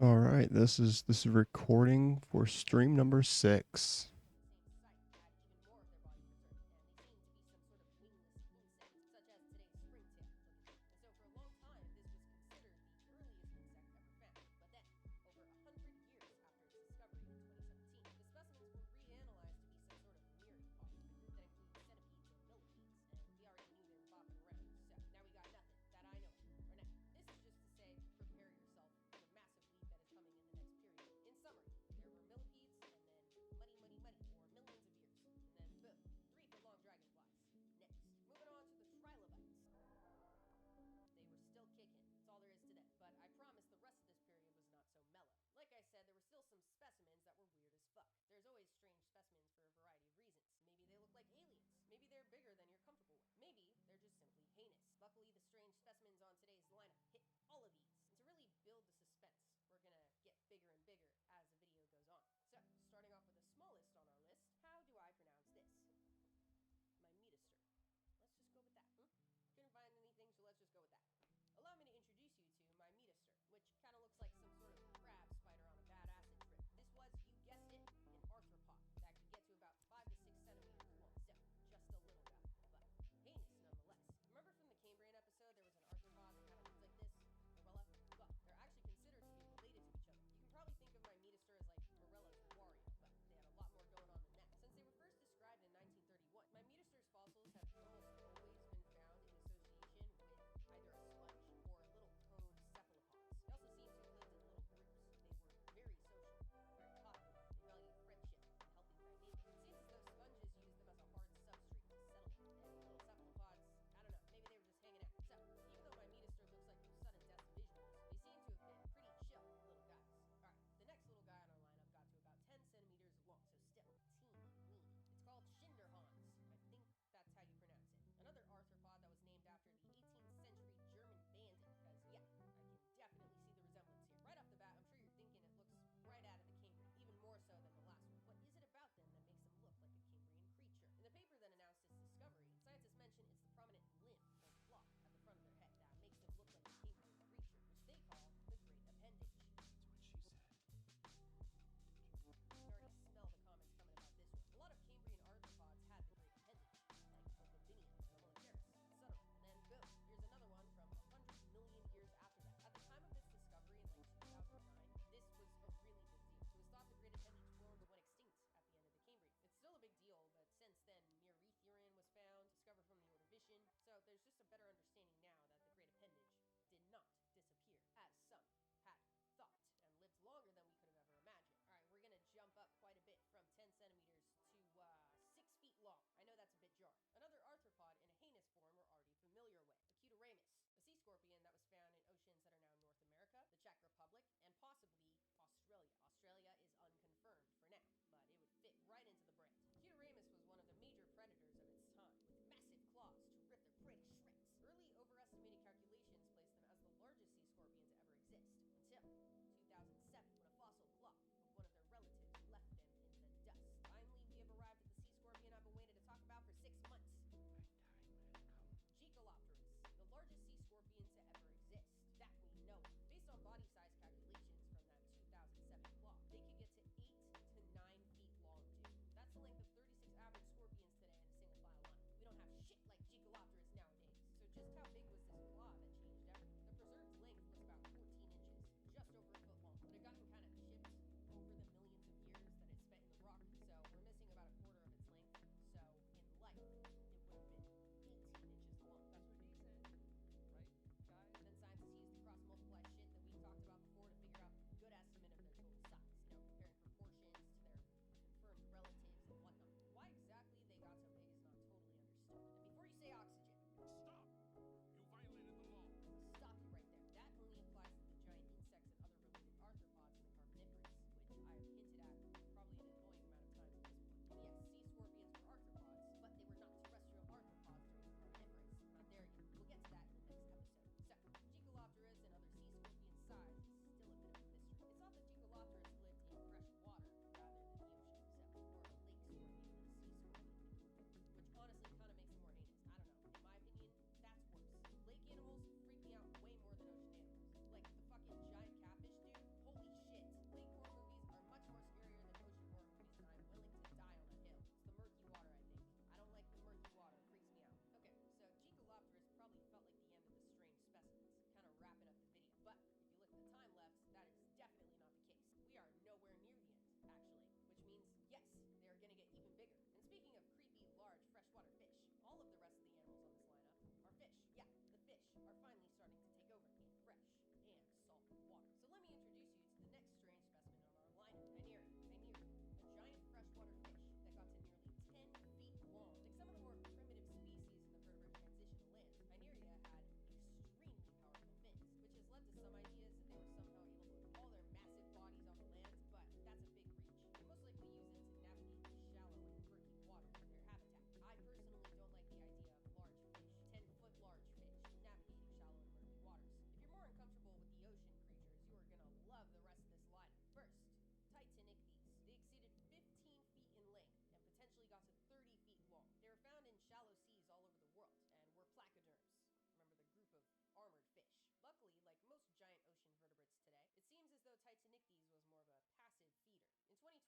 All right, this is recording for stream number 6.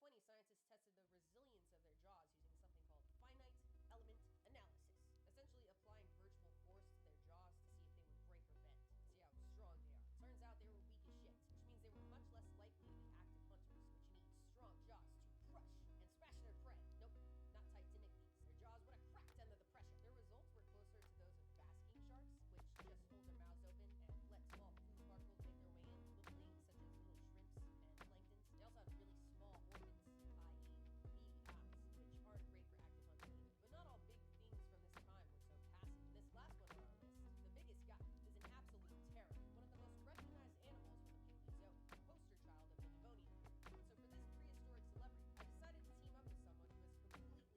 2020, scientists tested the resilience of their jaws using something called finite element analysis, essentially applying virtual force to their jaws to see if they would break or bend, see how strong they are. Turns out they were weak as shit, which means they were much less likely to be active hunters, which you need strong jaws to crush and smash their prey. Nope, not tight to nick these. Their jaws would have cracked under the pressure. Their results were closer to those of basking sharks, which just hold their mouths open and let small food particles make their way in, little things such as little shrimps and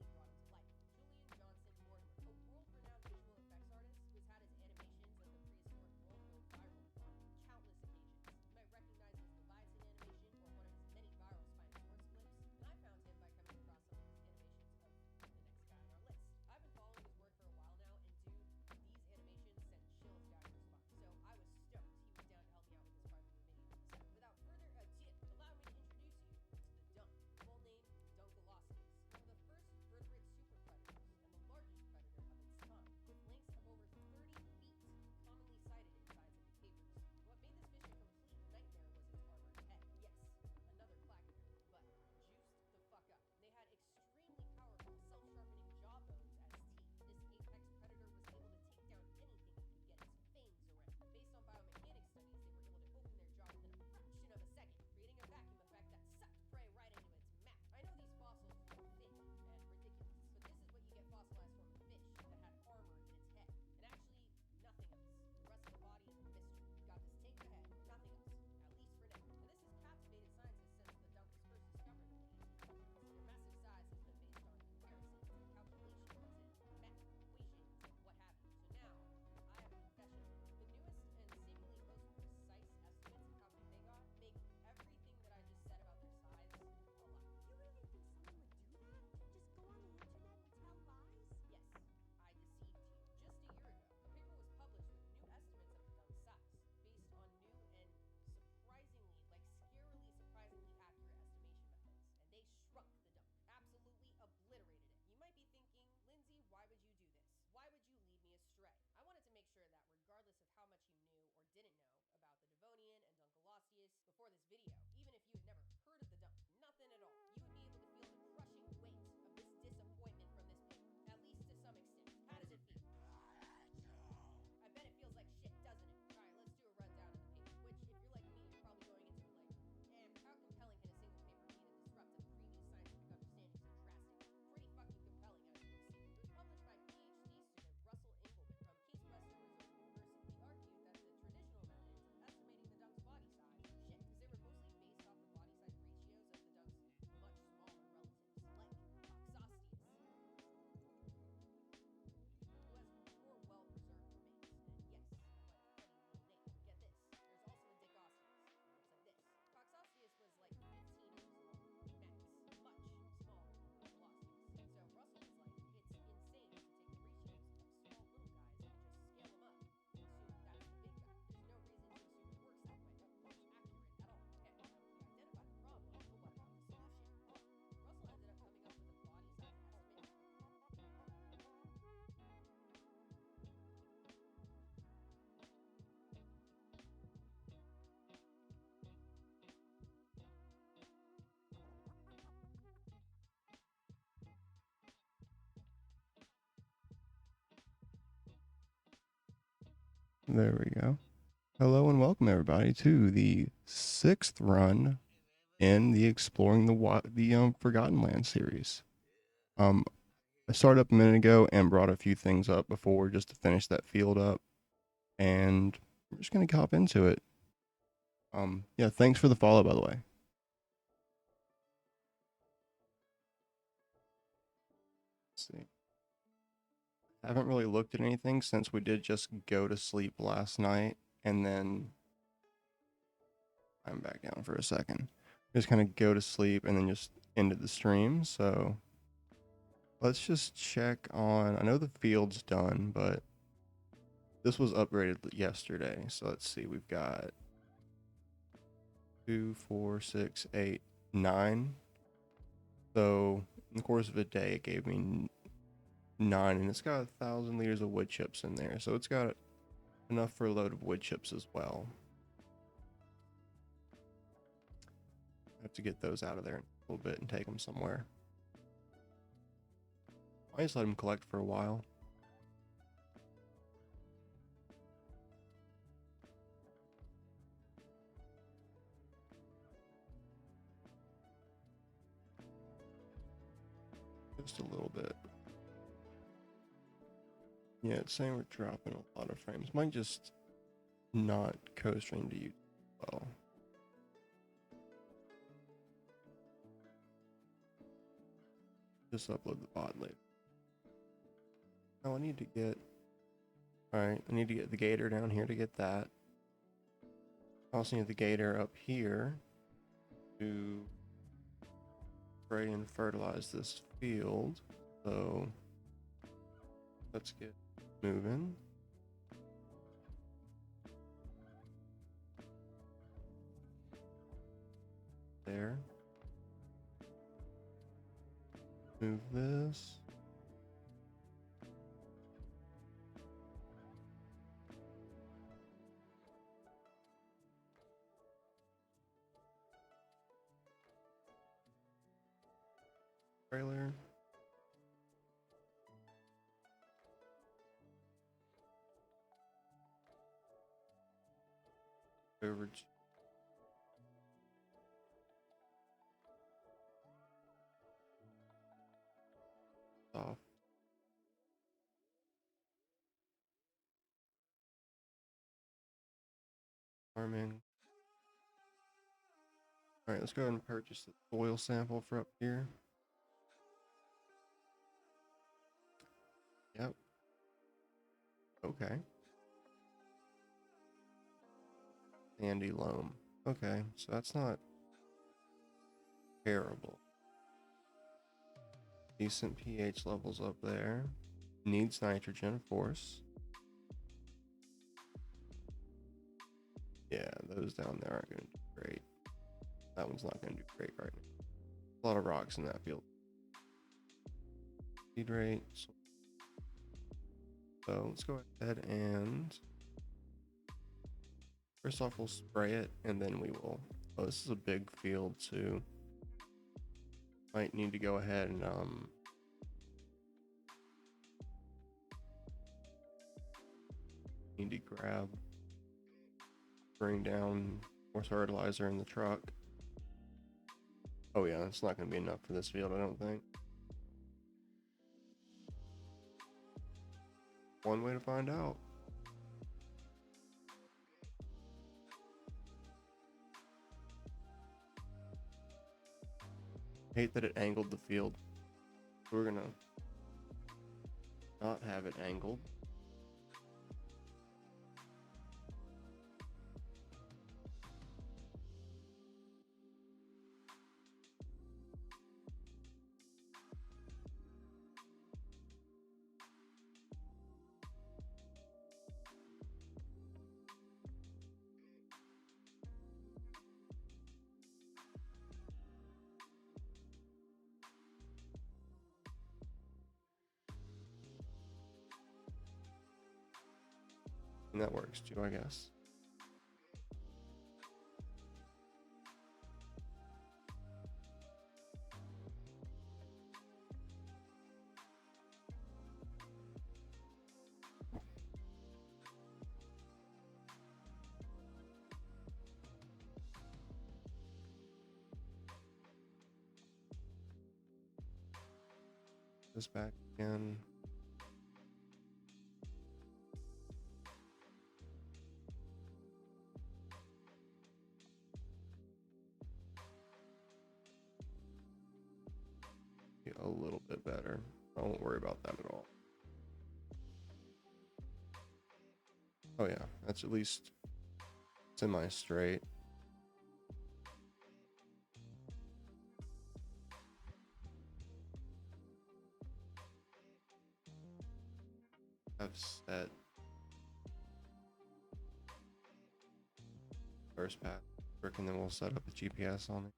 planktons. They also have really small organs, i.e. beady eyes, which aren't great for active hunting either. But not all big things from this time were so passive. And this last one on our list, the biggest guy, is an absolute terror, one of the most recognized animals from the Paleozoic, the poster child of the Devonian period. So for this prehistoric celebrity, I decided to team up with someone who has completely brought him to life. Julian Johnson Mortimer, a world-renowned visual effects artist who has had his animations of the prehistoric world go viral on countless occasions. You might recognize his Leviathan animation or one of his many viral Spinosaurus clips, and I found him by coming across some of his animations of the next guy on our list. I've been following his work for a while now, and dude, these animations sent chills down your spine. So I was stoked he was down to help me out with this part of the video. So without further ado, allow me to introduce you to the dunk. Full name, Dunkleosteus, one of the first vertebrate super predators and the largest predator of its time, with lengths of over 30 feet, commonly cited in scientific papers. What made this fish a complete nightmare was its armored head. Yes, another clackberry, but juiced the fuck up. They had extremely powerful, self-sharpening jaw bones as teeth. This apex predator was able to take down anything it could get its fangs around. Based on biomechanics studies, they were able to open their jaw within a fraction of a second, creating a vacuum effect that sucked prey right into its mouth. I know these fossils look thick and ridiculous, but this is what you get fossilized from a fish that had armor in its head, and actually nothing else. The rest of the body is a mystery. You got this tape ahead, nothing else, at least for now. And this has captivated scientists since the dunk was first discovered in the 1800s. Their massive size has been based on comparisons and calculations and math equations and what have you. So now, I have a confession. The newest and seemingly most precise estimates of how big they got make everything that I just said about their size a lie. You really think someone would do that? Just go on the internet and tell lies? Yes, I deceived you. Just a year ago, a paper was published with new estimates of the dunk's size, based on new and surprisingly, scarily surprisingly accurate estimation methods. And they shrunk the dunk, absolutely obliterated it. You might be thinking, Lindsay, why would you do this? Why would you lead me astray? I wanted to make sure that regardless of how much you knew or didn't know about the Devonian and Dunkleosteus before this video, even if you had never heard of the dunk, nothing at all, you would be able to feel the crushing weight of this disappointment from this paper, at least to some extent. How does it feel? I bet it feels like shit, doesn't it? Alright, let's do a rundown of the paper, which if you're like me, you're probably going into it like, how compelling can a single paper be to disrupt a previous scientific understanding so drastically? Pretty fucking compelling, as you will see. It was published by PhD student Russell Engelman from Case Western Reserve University. He argued that the traditional methods of estimating the dunk's body size were shit, because they were mostly based off the body size ratios of the dunk's much smaller relatives, like Coxosteus, who has more well-preserved remains. And yes, quite a funny little name. But get this, there's also a Dicosteus. It looks like this. Coxosteus was like 15 inches long, max, much smaller than Dunkleosteus. So Russell was like, it's insane to take the ratios of small little guys and just scale them up and assume that's the big guy. There's no reason to assume it works that way. That won't be accurate at all. Okay, so he identified the problem, but what about the solution? Well, Russell ended up coming up with a body size estimate. There we go. Hello and welcome everybody to the 6th run in the Exploring the Forgotten Land series. I started up a minute ago and brought a few things up before just to finish that field up, and we're just gonna hop into it. Yeah, thanks for the follow, by the way. Let's see. I haven't really looked at anything since we did just go to sleep last night, and then I'm back down for a second. Just kind of go to sleep and then just ended the stream, so let's just check on, I know the field's done, but this was upgraded yesterday, so let's see, we've got 2, 4, 6, 8, 9 So in the course of a day, it gave me 9, and it's got 1,000 liters of wood chips in there, so it's got enough for a load of wood chips as well. I have to get those out of there in a little bit and take them somewhere. I just let them collect for a while. Just a little bit. Yeah, it's saying we're dropping a lot of frames. Might just not co-stream to YouTube well. Just upload the VOD later. Oh, I need to get... Alright, I need to get the gator down here to get that. I also need the gator up here to spray and fertilize this field. So let's get moving. There. Move this. Trailer. Beverage. Off. Farming. Alright, let's go ahead and purchase the soil sample for up here. Yep. Okay. Sandy loam. Okay, so that's not terrible. Decent pH levels up there. Needs nitrogen, of course. Yeah, those down there aren't going to do great. That one's not going to do great right now. A lot of rocks in that field. Seed rate. So let's go ahead and first off we'll spray it, and then we will. Oh, this is a big field too. Might need to go ahead and need to bring down more fertilizer in the truck. Oh yeah, it's not going to be enough for this field, I don't think. One way to find out. Hate that it angled the field. We're gonna not have it angled. And that works too, I guess. This back again. Be a little bit better. I won't worry about that at all. Oh yeah, that's at least semi-straight. I've set first path work, and then we'll set up a GPS on it.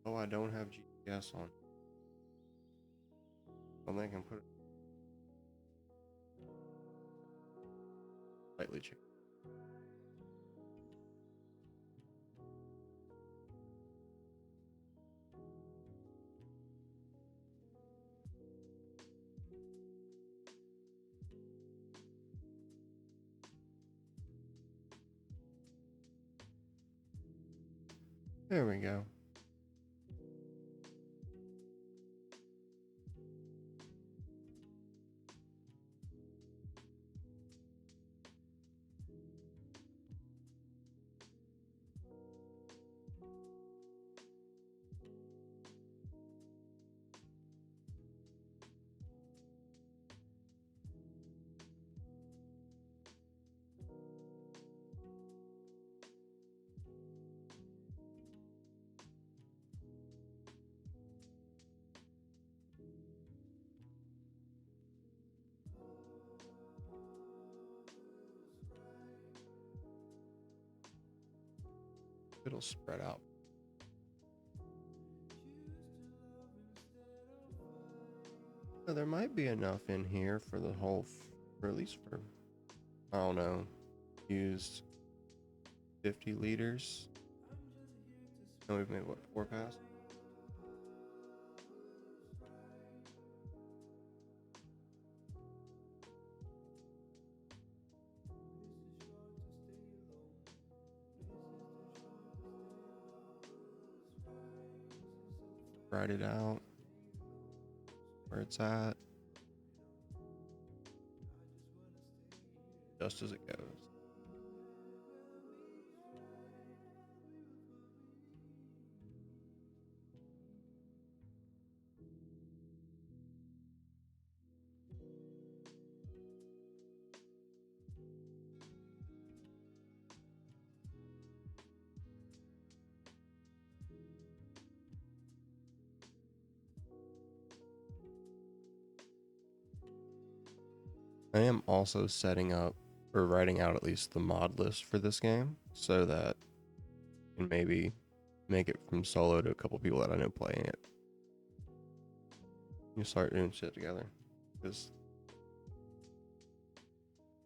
Oh, I don't have GPS on. I think I can put it slightly change. There we go. It'll spread out. Now, there might be enough in here for the whole, or at least for, I don't know, used 50 liters. And we've made what, 4 passes? Write it out where it's at, just as it goes. I am also setting up or writing out at least the mod list for this game so that I can maybe make it from solo to a couple people that I know playing it. You start doing shit together, because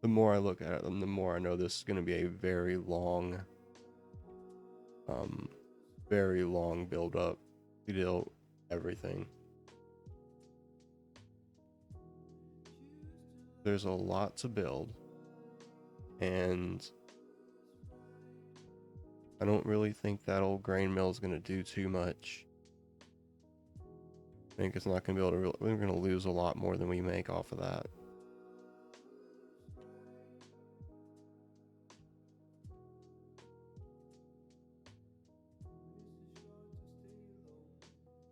the more I look at it, the more I know this is going to be a very long build up to do everything. There's a lot to build, and I don't really think that old grain mill is going to do too much. I think it's not going to be able to, we're going to lose a lot more than we make off of that.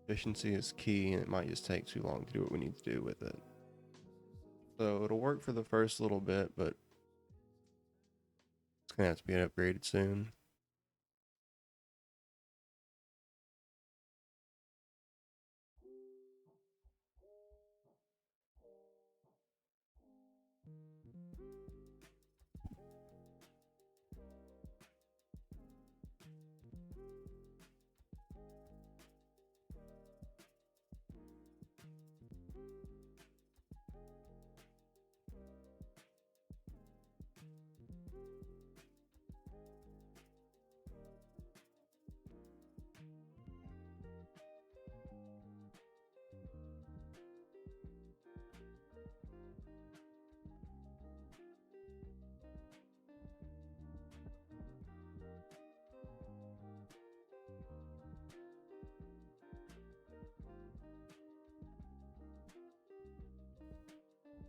Efficiency is key, and it might just take too long to do what we need to do with it. So it'll work for the first little bit, but it's going to have to be upgraded soon.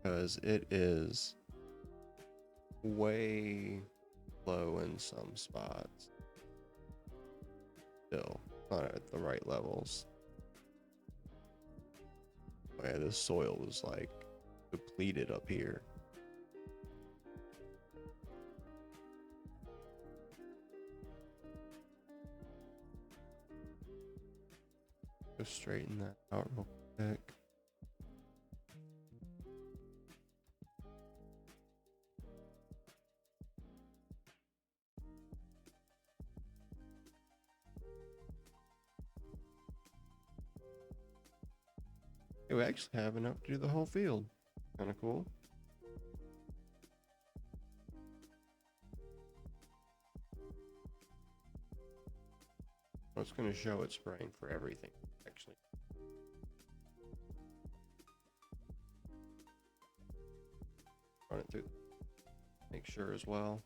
Because it is way low in some spots. Still not at the right levels. Okay, this soil was like depleted up here. Go straighten that out real quick. We actually have enough to do the whole field. Kind of cool. Well, it's going to show it's spraying for everything, actually. Run it through. Make sure as well.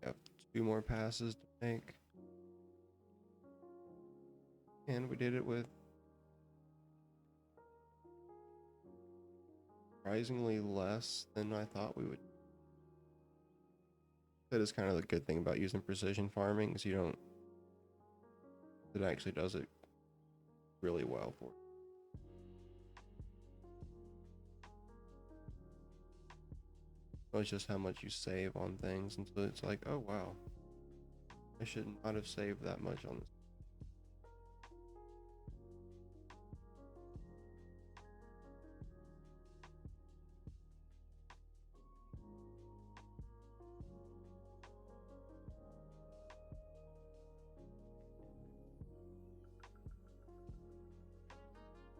Yep, 2 more passes to make. And we did it with surprisingly less than I thought we would. That is kind of the good thing about using precision farming, is you don't, it actually does it really well for you. It's just how much you save on things, and so it's like, oh wow, I should not have saved that much on this.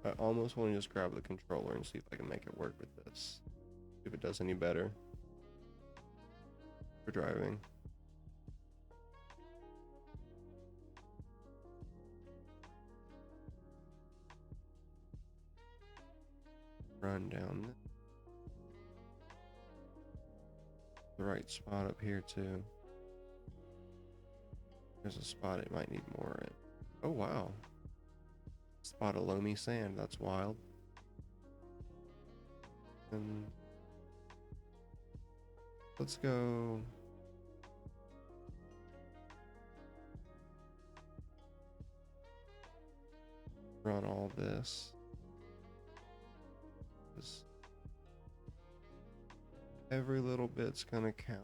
I almost want to just grab the controller and see if I can make it work with this. See if it does any better for driving. Run down the right spot up here too. There's a spot it might need more in. Oh wow. Spot of loamy sand, that's wild. And let's go. Run all this. Every little bit's gonna count.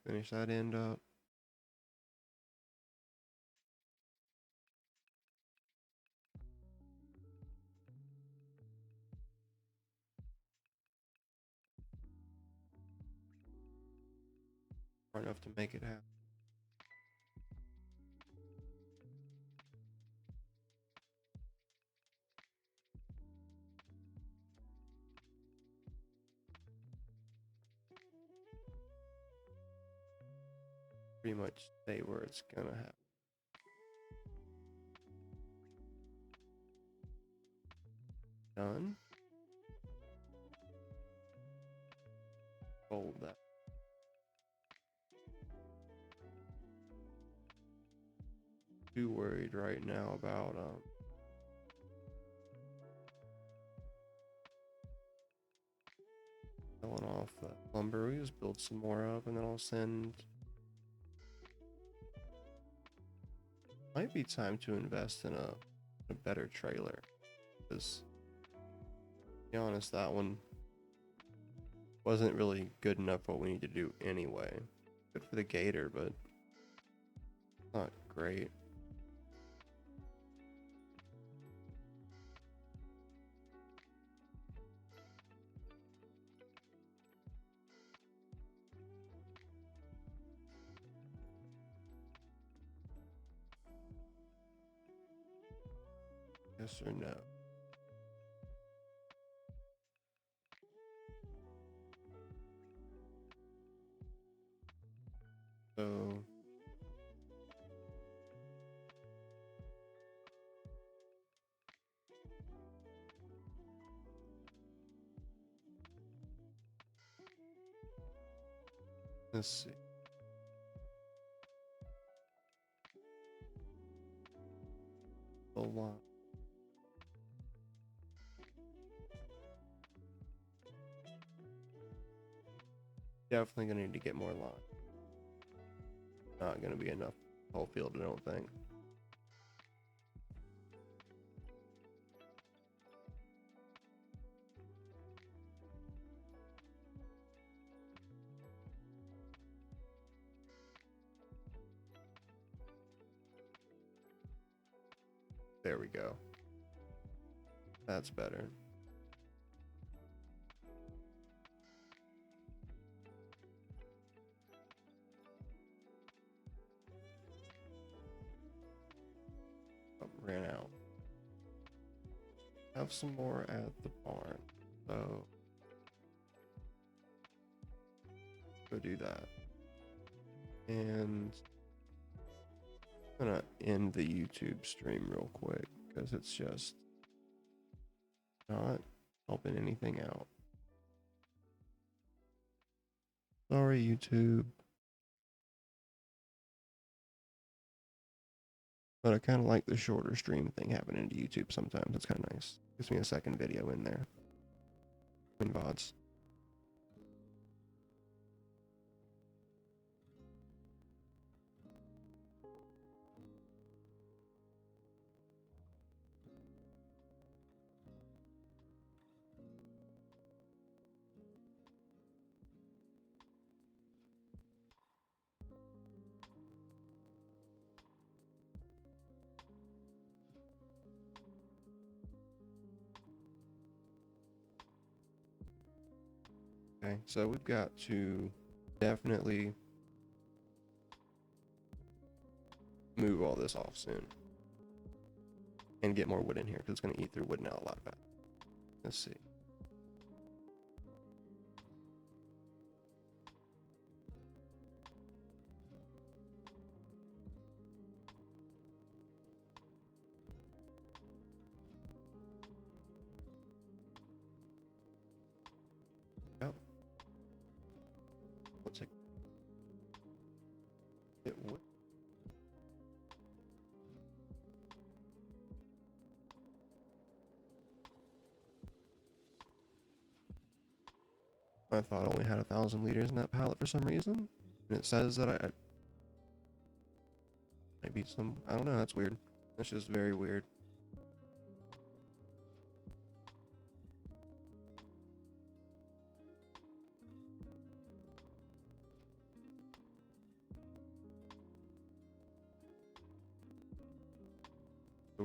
Finish that end up. Far enough to make it happen. Pretty much stay where it's gonna happen. Done. Hold that. Too worried right now about selling off that lumber. We just build some more up, and then I'll send. Might be time to invest in a better trailer, because to be honest, that one wasn't really good enough for what we need to do anyway. Good for the gator, but not great. Yes or no? So Let's see. A lot. Definitely gonna need to get more line. Not gonna be enough whole field, I don't think. There we go. That's better. Oh, ran out. Have some more at the barn. So go do that. And I'm gonna end the YouTube stream real quick because it's just not helping anything out. Sorry, YouTube. But I kind of like the shorter stream thing happening to YouTube sometimes. It's kind of nice. Gives me a second video in there. In VODs. Okay, so we've got to definitely move all this off soon. And get more wood in here because it's going to eat through wood now a lot faster. Let's see. Yep. Let's take it wood. I thought I only had 1,000 liters in that pallet for some reason. And it says that I maybe some, I don't know, that's weird. That's just very weird. So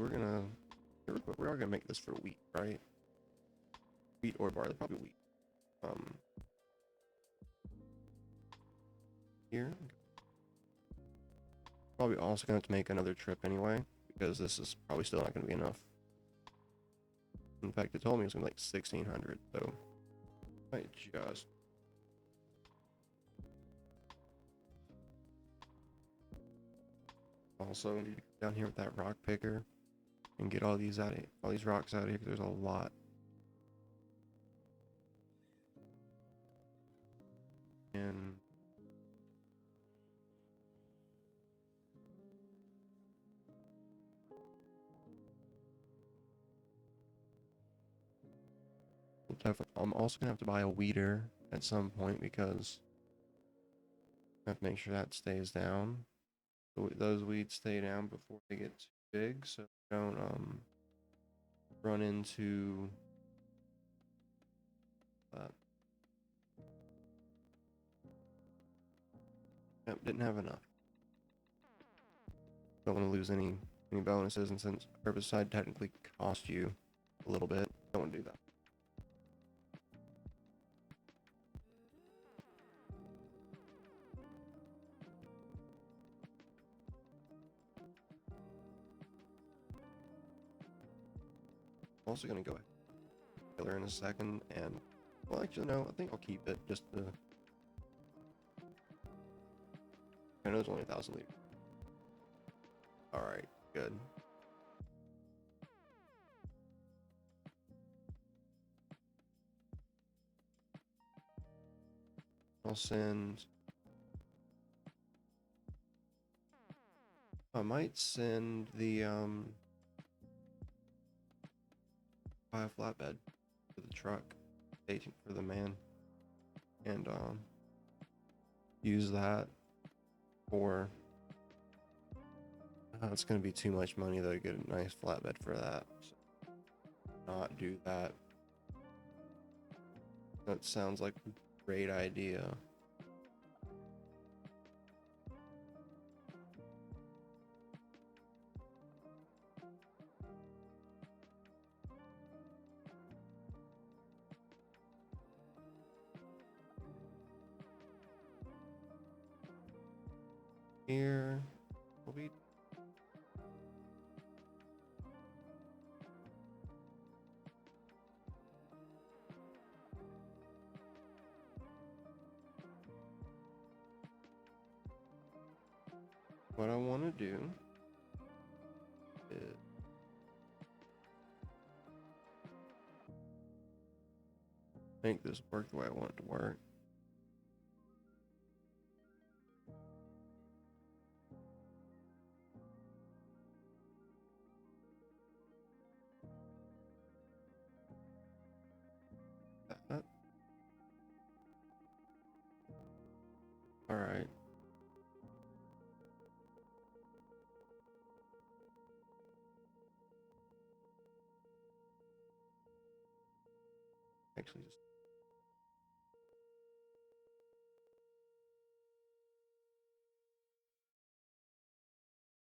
we are gonna make this for wheat, right? Wheat or barley, probably wheat. Here. Probably also gonna have to make another trip anyway, because this is probably still not gonna be enough. In fact, it told me it was gonna be like 1,600, so I just. Also need to go down here with that rock picker and get all these rocks out of here because there's a lot. And I'm also gonna have to buy a weeder at some point because I have to make sure that stays down. So those weeds stay down before they get too big, so they don't run into Yep, didn't have enough. Don't want to lose any bonuses, and since herbicide technically cost you a little bit, don't want to do that. I'm also gonna go ahead and kill her in a second, and well, actually no, I think I'll keep it just to. I know it's only 1,000 liters. All right, good. I'll send I might send the buy a flatbed for the truck, staging for the man, and use that for. It's gonna be too much money though to get a nice flatbed for that. So not do that. That sounds like a great idea. Here will be. What I want to do is make this work the way I want it to work. That. All right. Actually,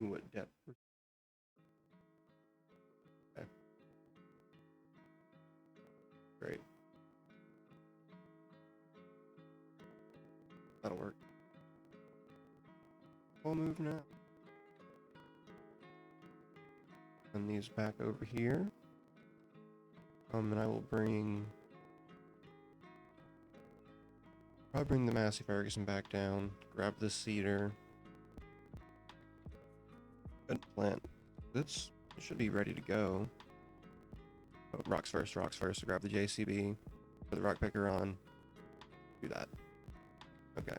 just what depth. Okay. Great. That'll work. We'll move now. And these back over here. And I will probably bring the Massey Ferguson back down. Grab the cedar. Good plant. This should be ready to go. Oh, rocks first. So grab the JCB. Put the rock picker on. Do that. Okay.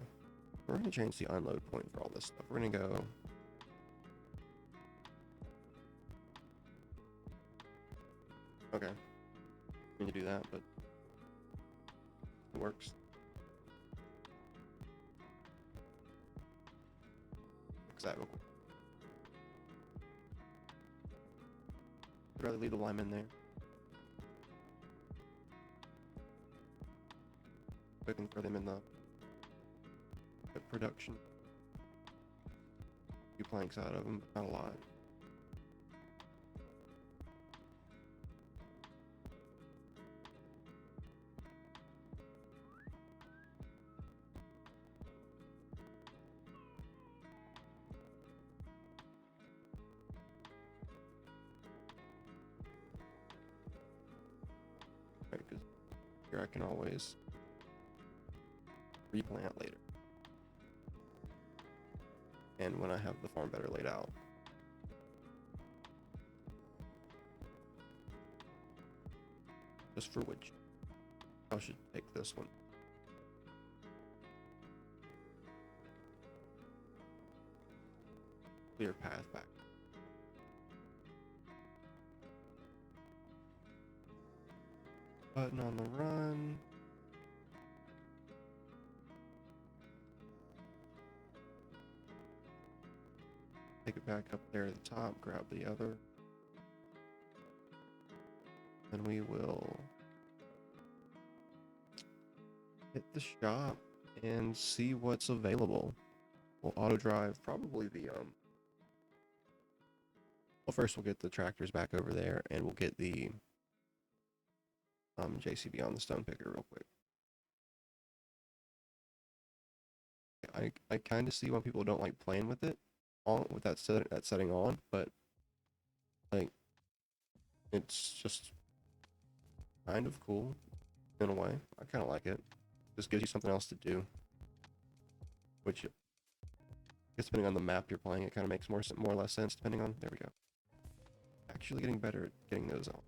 We're gonna change the unload point for all this stuff. We're gonna go. Okay. I need to do that, but it works. Exactly. I'd rather leave the lime in there. I can throw them in the production. A few planks out of them, but not a lot. Right, because here I can always replant later. And when I have the farm better laid out. Just for which I should take this one. Clear path back. Button on the run. Take it back up there at the top, grab the other. Then we will hit the shop and see what's available. We'll auto drive probably the well, first we'll get the tractors back over there and we'll get the JCB on the stone picker real quick. I kind of see why people don't like playing with it with that setting on, but like it's just kind of cool in a way. I kind of like it. Just gives you something else to do, which I guess depending on the map you're playing, it kind of makes more or less sense depending on. There we go. Actually getting better at getting those on.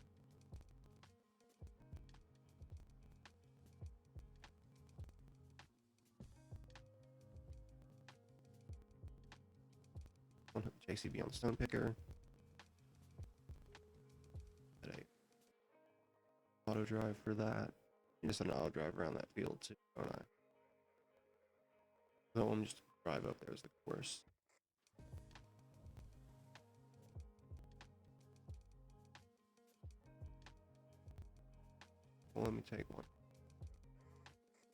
JCB on Stone Picker. Get a auto drive for that. Just an auto drive around that field too, don't I? So I'm just drive up there as the course. Well, let me take one.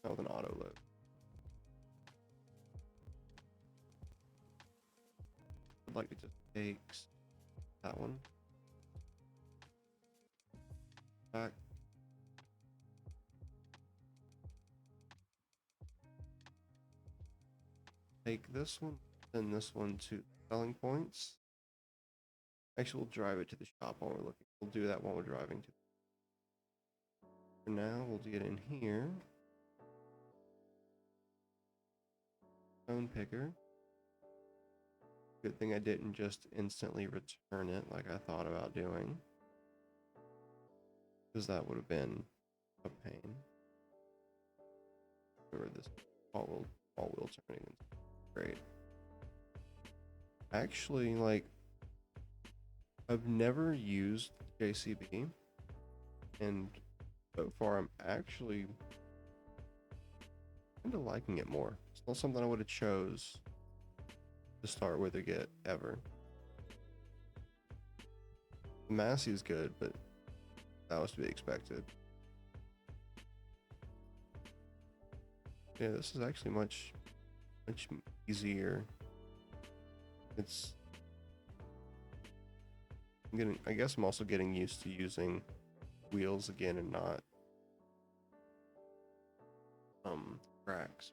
Oh, with an auto load. I'd like to just take that one. Back. Take this one, send this one to selling points. Actually, we'll drive it to the shop while we're looking. We'll do that while we're driving to. For now, we'll get in here. Stone Picker. Good thing I didn't just instantly return it like I thought about doing, because that would have been a pain. Or this all wheel turning. Great. Actually, like, I've never used JCB, and so far I'm actually kind of liking it more. It's not something I would have chose to start with or get ever. The Massey is good, but that was to be expected. Yeah, this is actually much easier. I guess I'm also getting used to using wheels again and not tracks.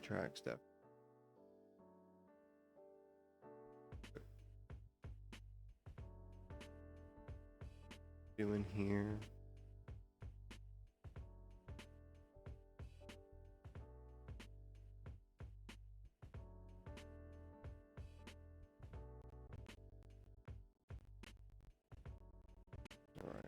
Tracks definitely. Doing here. All right.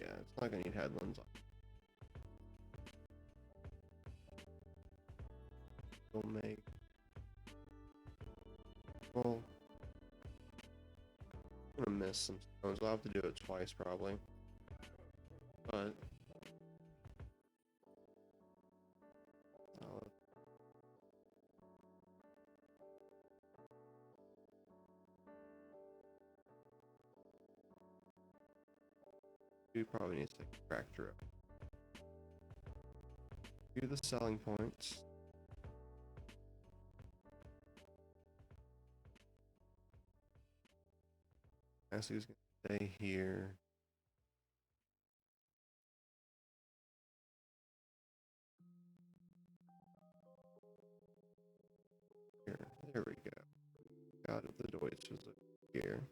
Yeah, it's not gonna need headlands on. We'll make. Well, I'm gonna miss some stones. I'll have to do it twice probably. But I'll we probably need to take a tractor up. Do the selling points. Massey's gonna stay here. Here, there we go. God of the Deutsch was here.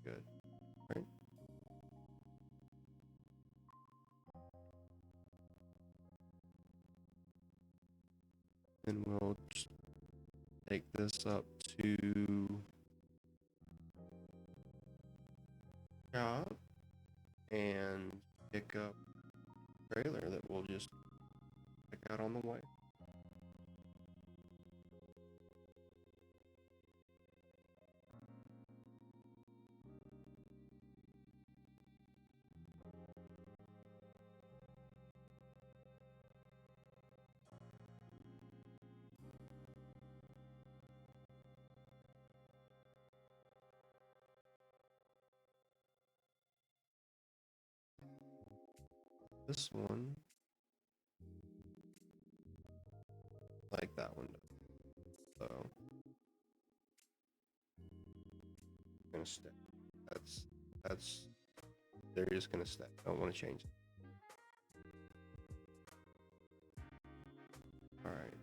Good. Right. And we'll just take this up to shop and pick up trailer that we'll just pick out on the way. This one, like that one, so I'm gonna stay. That's they're just gonna stay. I don't want to change it. All right,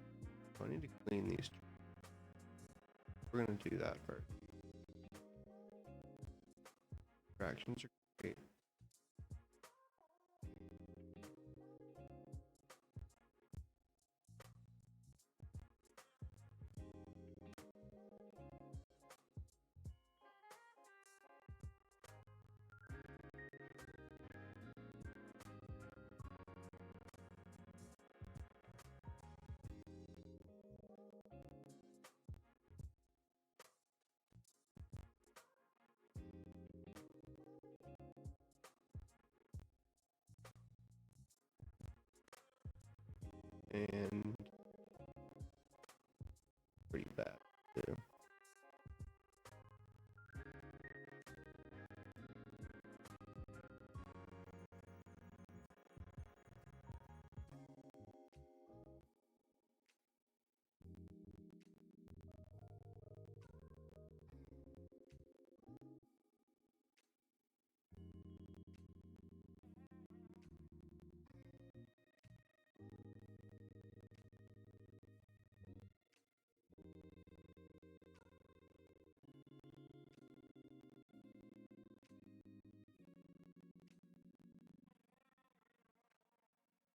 I need to clean these. We're gonna do that first. Fractions are great. And pretty bad too.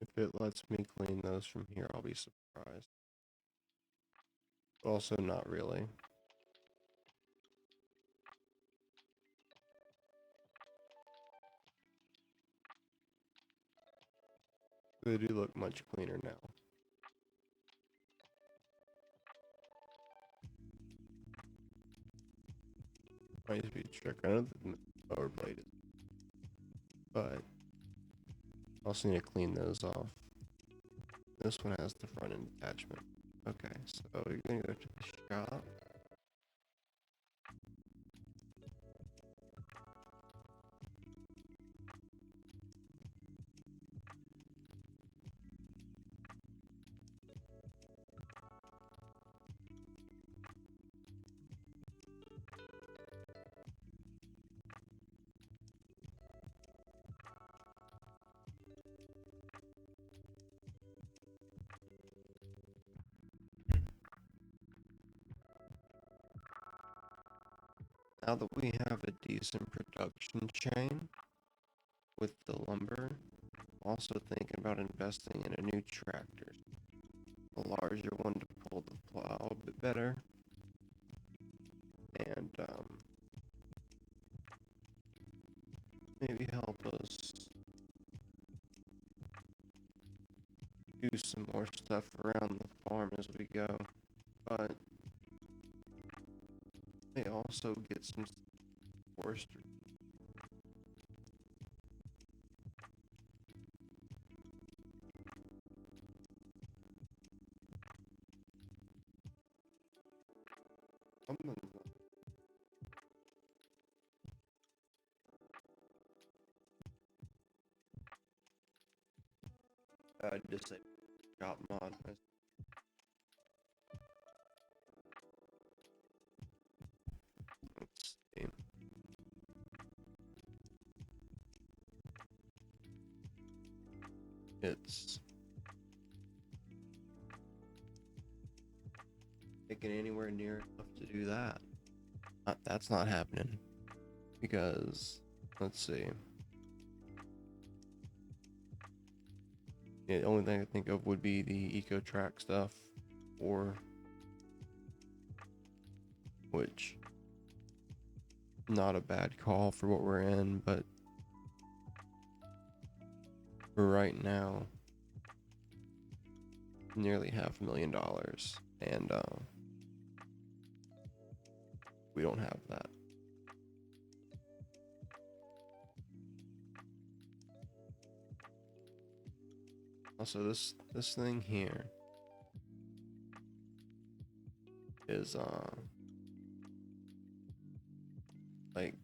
If it lets me clean those from here, I'll be surprised. Also, not really. They do look much cleaner now. Might just be a trick. I know the lower blade is, but also need to clean those off. This one has the front end attachment. Okay, so you're gonna go to the shop. Now that we have a decent production chain with the lumber, I'm also thinking about investing in a new tractor. A larger one to pull the plow a bit better. And maybe help us do some more stuff around the farm as we go. But they also get some forestry. Just say shop mod. Let's see. It's taking anywhere near enough to do that. That's not happening because let's see. Yeah, the only thing I think of would be the eco track stuff, or which not a bad call for what we're in, but for right now, nearly $500,000, and we don't have that. Also, this thing here is like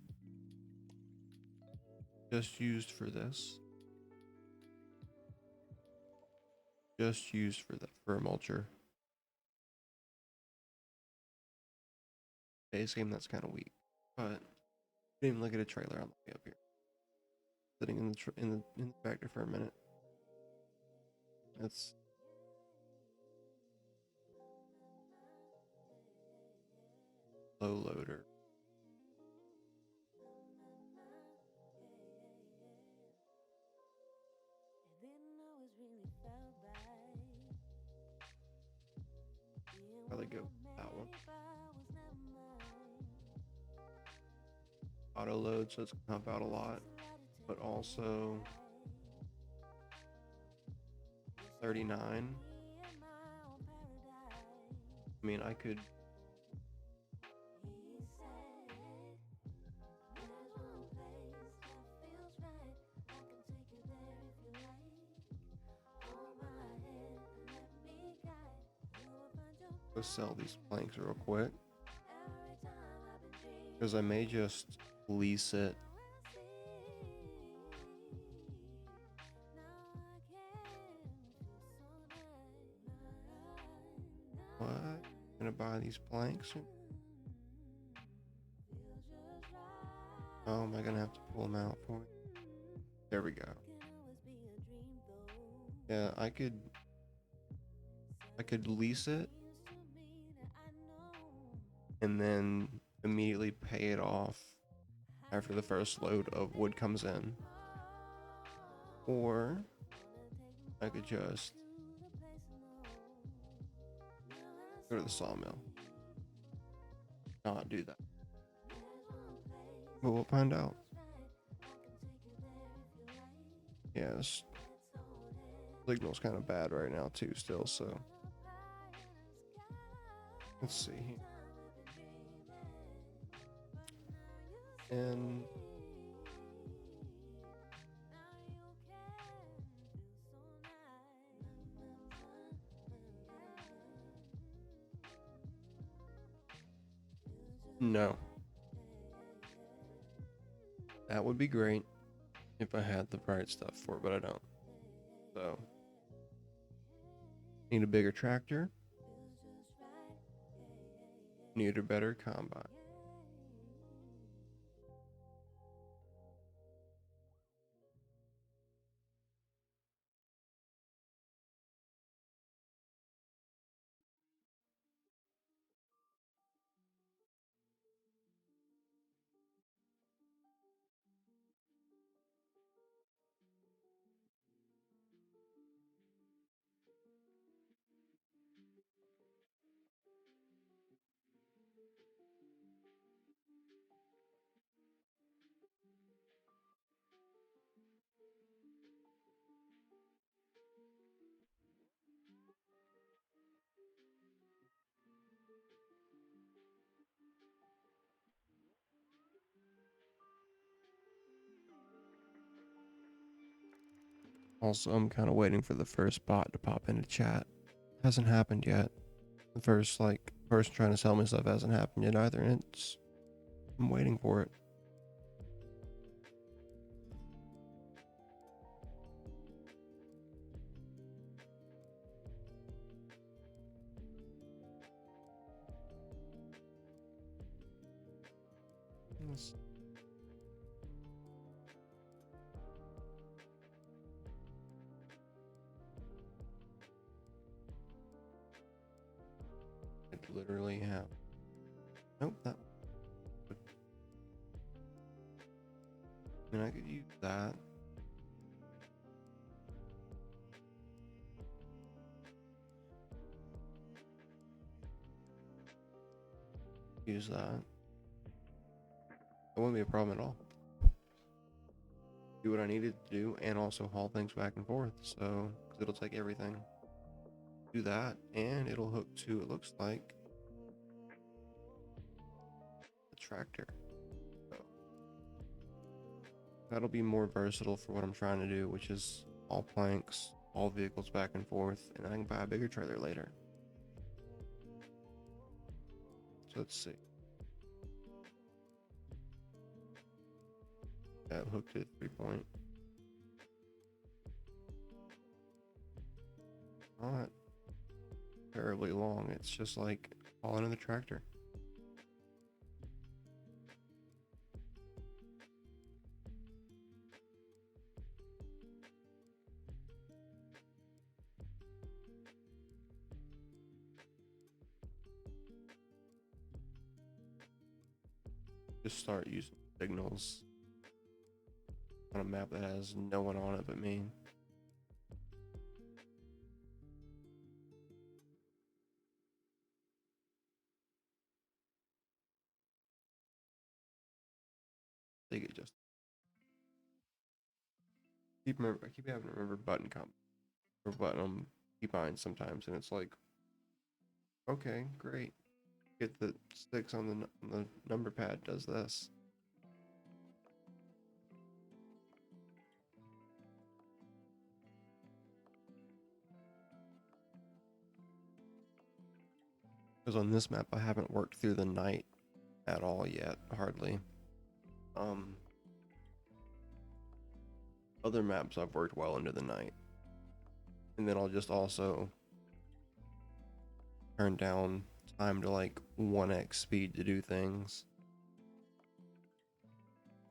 just used for this. Just used for a mulcher. Base game, that's kind of weak, but didn't even look at a trailer on the way up here. Sitting in the tractor for a minute. That's low loader. Probably go with that one. Auto load, so it's gonna help out a lot, but also 39. I mean, I could. Go sell these planks real quick, because I may just lease it. What? Gonna buy these planks? Oh, am I gonna have to pull them out for me? There we go. Yeah, I could lease it and then immediately pay it off after the first load of wood comes in. Or I could just go to the sawmill. Not do that. But we'll find out. Yeah, this signal's kind of bad right now too still, so let's see here. And no. That would be great if I had the right stuff for it, but I don't. So, need a bigger tractor. Need a better combine. Also, I'm kind of waiting for the first bot to pop into chat. Hasn't happened yet. The first, person trying to sell me stuff hasn't happened yet either, and I'm waiting for it. Let's literally have. Nope, that. I mean, I could use that. Use that. That wouldn't be a problem at all. Do what I needed to do and also haul things back and forth. So, because it'll take everything. Do that and it'll hook to, it looks like, the tractor. So, that'll be more versatile for what I'm trying to do, which is all planks, all vehicles back and forth, and I can buy a bigger trailer later. So let's see. That hooked to 3-point. Not terribly long. It's just like all into the tractor. Just start using signals on a map that has no one on it but me. They get just I keep having to remember button comp or button keybinds sometimes, and it's like, okay, great. Get the 6 on the number pad does this. Because on this map, I haven't worked through the night at all yet, hardly. Other maps I've worked well into the night. And then I'll just also turn down time to like 1x speed to do things.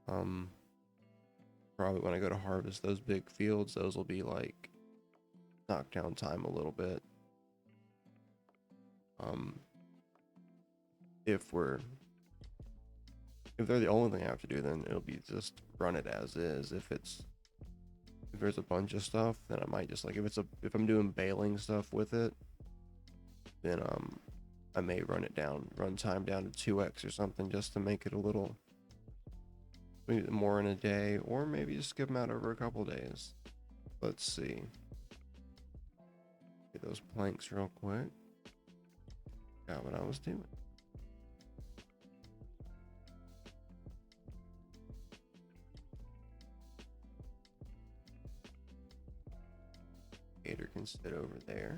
Probably when I go to harvest those big fields, those will be like knock down time a little bit. If they're the only thing I have to do, then it'll be just run it as is. If there's a bunch of stuff, then I might just like if I'm doing baling stuff with it, then I may run time down to 2x or something just to make it a little maybe more in a day, or maybe just skip them out over a couple days. Let's see. Get those planks real quick. Got what I was doing. Gator can sit over there.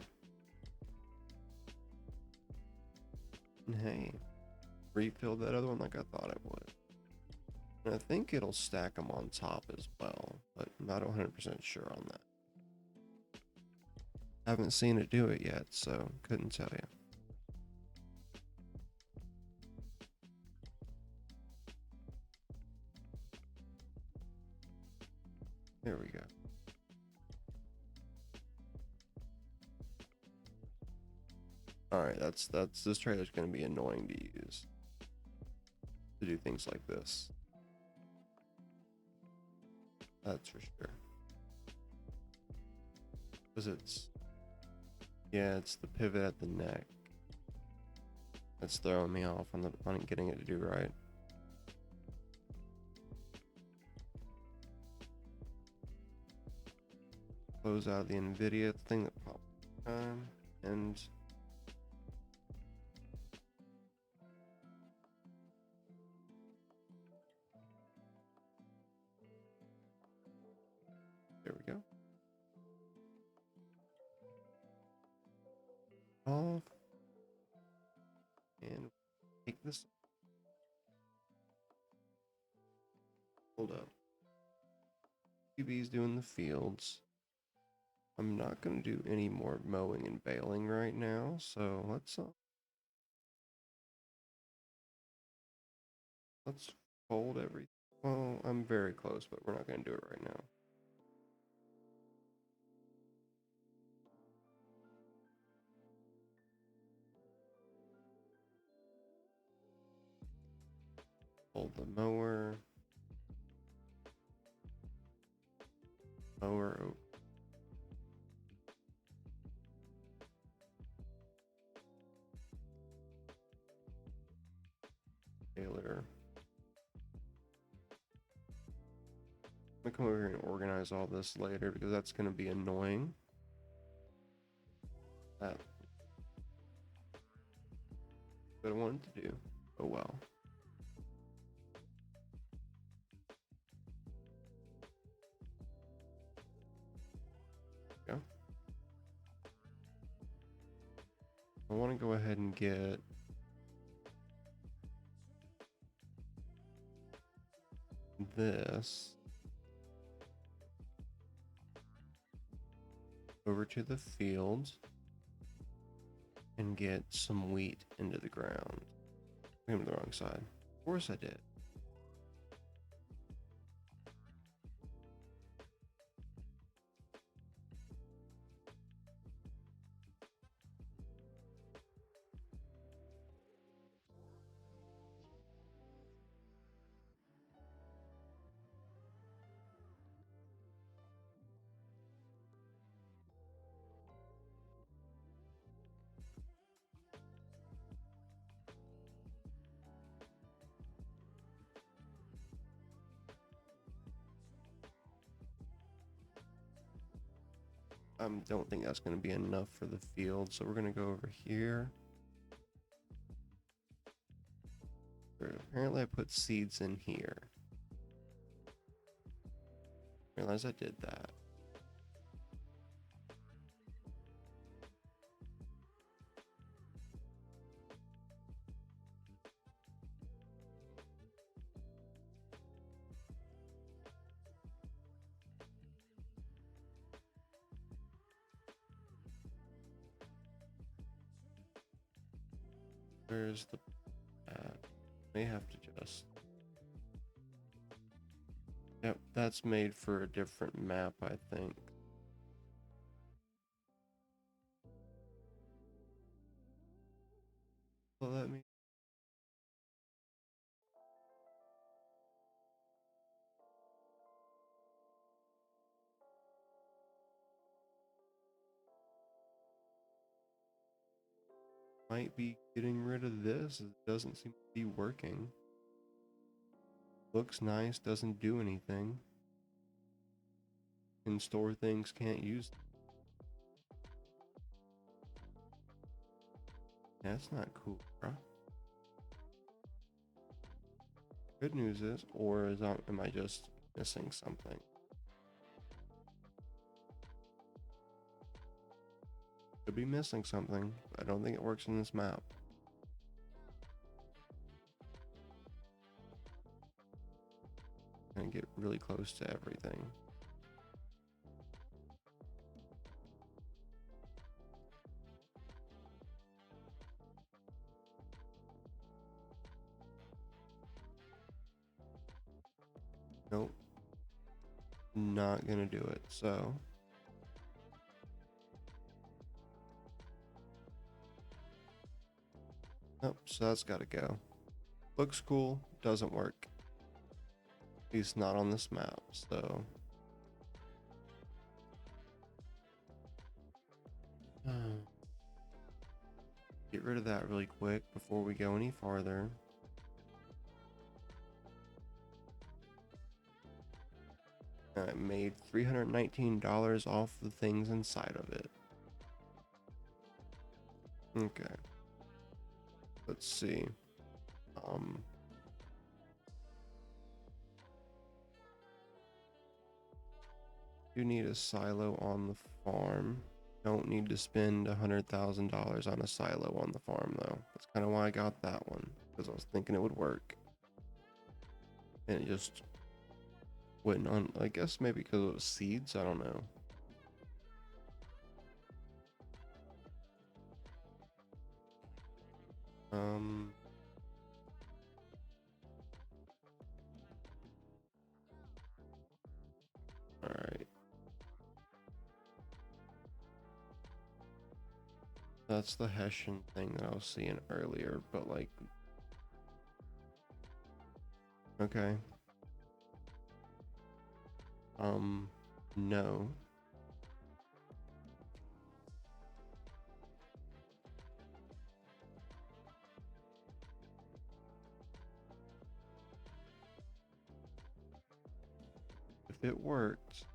And hey, refilled that other one like I thought it would. And I think it'll stack them on top as well, but I'm not 100% sure on that. Haven't seen it do it yet, so couldn't tell you. There we go. Alright, this trailer's gonna be annoying to use. To do things like this. That's for sure. Because it's the pivot at the neck. That's throwing me off on getting it to do right. Close out the NVIDIA thing that popped and there we go. Off and take this. Hold up. QB's doing the fields. I'm not going to do any more mowing and baling right now, so let's fold everything. Well, I'm very close, but we're not going to do it right now. Fold the mower. Mower over. Baler. I'm gonna come over here and organize all this later because that's gonna be annoying. That what I wanted to do. Oh well. Yeah. I want to go ahead and get this over to the field and get some wheat into the ground. I went to the wrong side. Of course I did. don't think that's going to be enough for the field, so we're going to go over here. Apparently I put seeds in here. Realize I did that. Where's the may have to just. Yep, that's made for a different map, I think. So let me. Might be getting rid of this. It doesn't seem to be working. Looks nice, doesn't do anything. Can store things, can't use them. That's not cool, bro. Good news is, or is am I just missing something? Could be missing something. I don't think it works in this map. And get really close to everything. Nope. Not gonna do it, so. Nope, so that's gotta go. Looks cool, doesn't work. At least not on this map, so. Get rid of that really quick before we go any farther. I made $319 off the things inside of it. Okay. Let's see. You need a silo on the farm. Don't need to spend $100,000 on a silo on the farm though. That's kind of why I got that one, because I was thinking it would work. And it just went on, I guess maybe because it was seeds, I don't know. Alright. That's the Hessian thing that I was seeing earlier, but like. Okay. No. If it worked.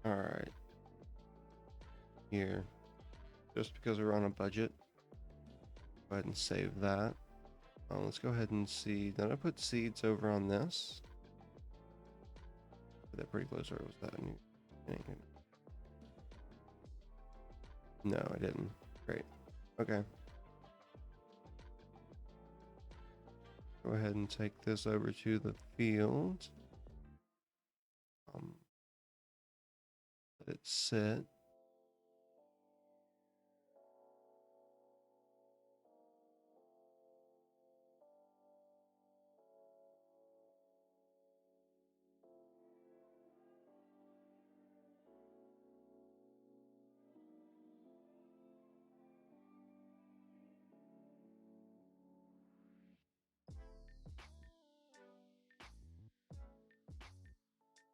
Alright. Here. Just because we're on a budget. Go ahead and save that. Let's go ahead and see. Did I put seeds over on this? Put that pretty close, or was that a new thing? No, I didn't. Great. Okay. Go ahead and take this over to the field. Let it sit.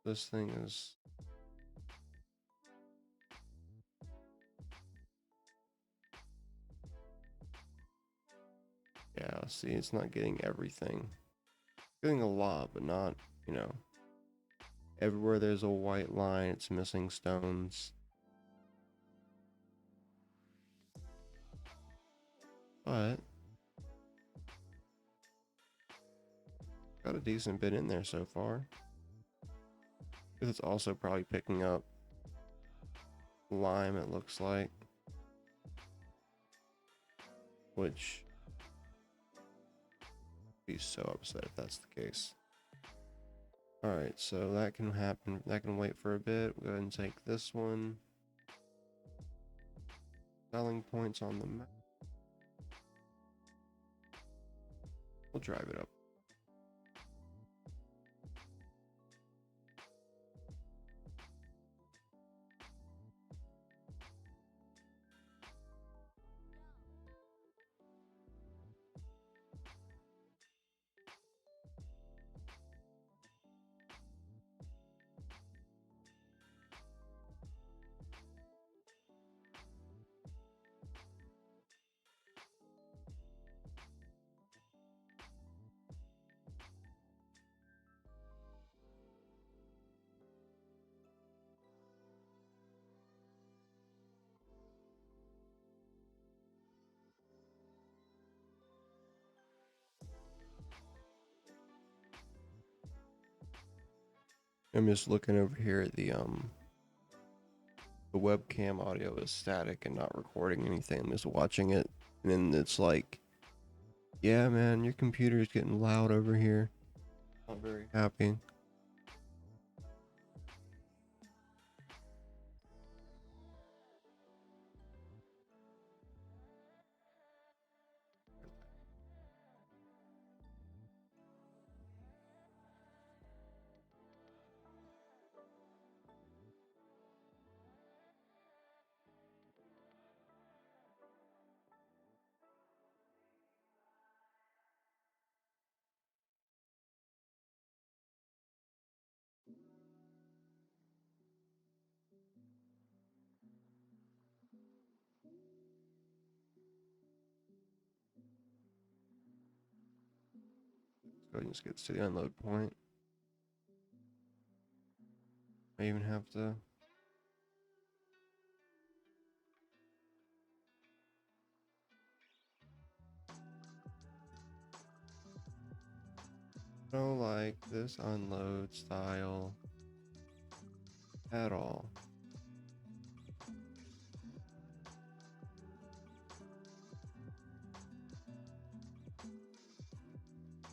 This thing is. Yeah, see, it's not getting everything. Getting a lot, but not, everywhere there's a white line, it's missing stones. But got a decent bit in there so far. It's also probably picking up lime, it looks like. Which be so upset if that's the case. Alright, so that can happen. That can wait for a bit. We'll go ahead and take this one. Selling points on the map. We'll drive it up. I'm just looking over here at the webcam audio is static and not recording anything. I'm just watching it, and then it's like, yeah, man, your computer's getting loud over here. Not very happy. Go ahead and just get to the unload point. I even have to. I don't like this unload style at all.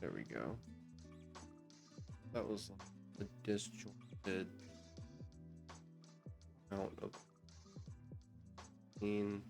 There we go. That was a disjointed amount of 17.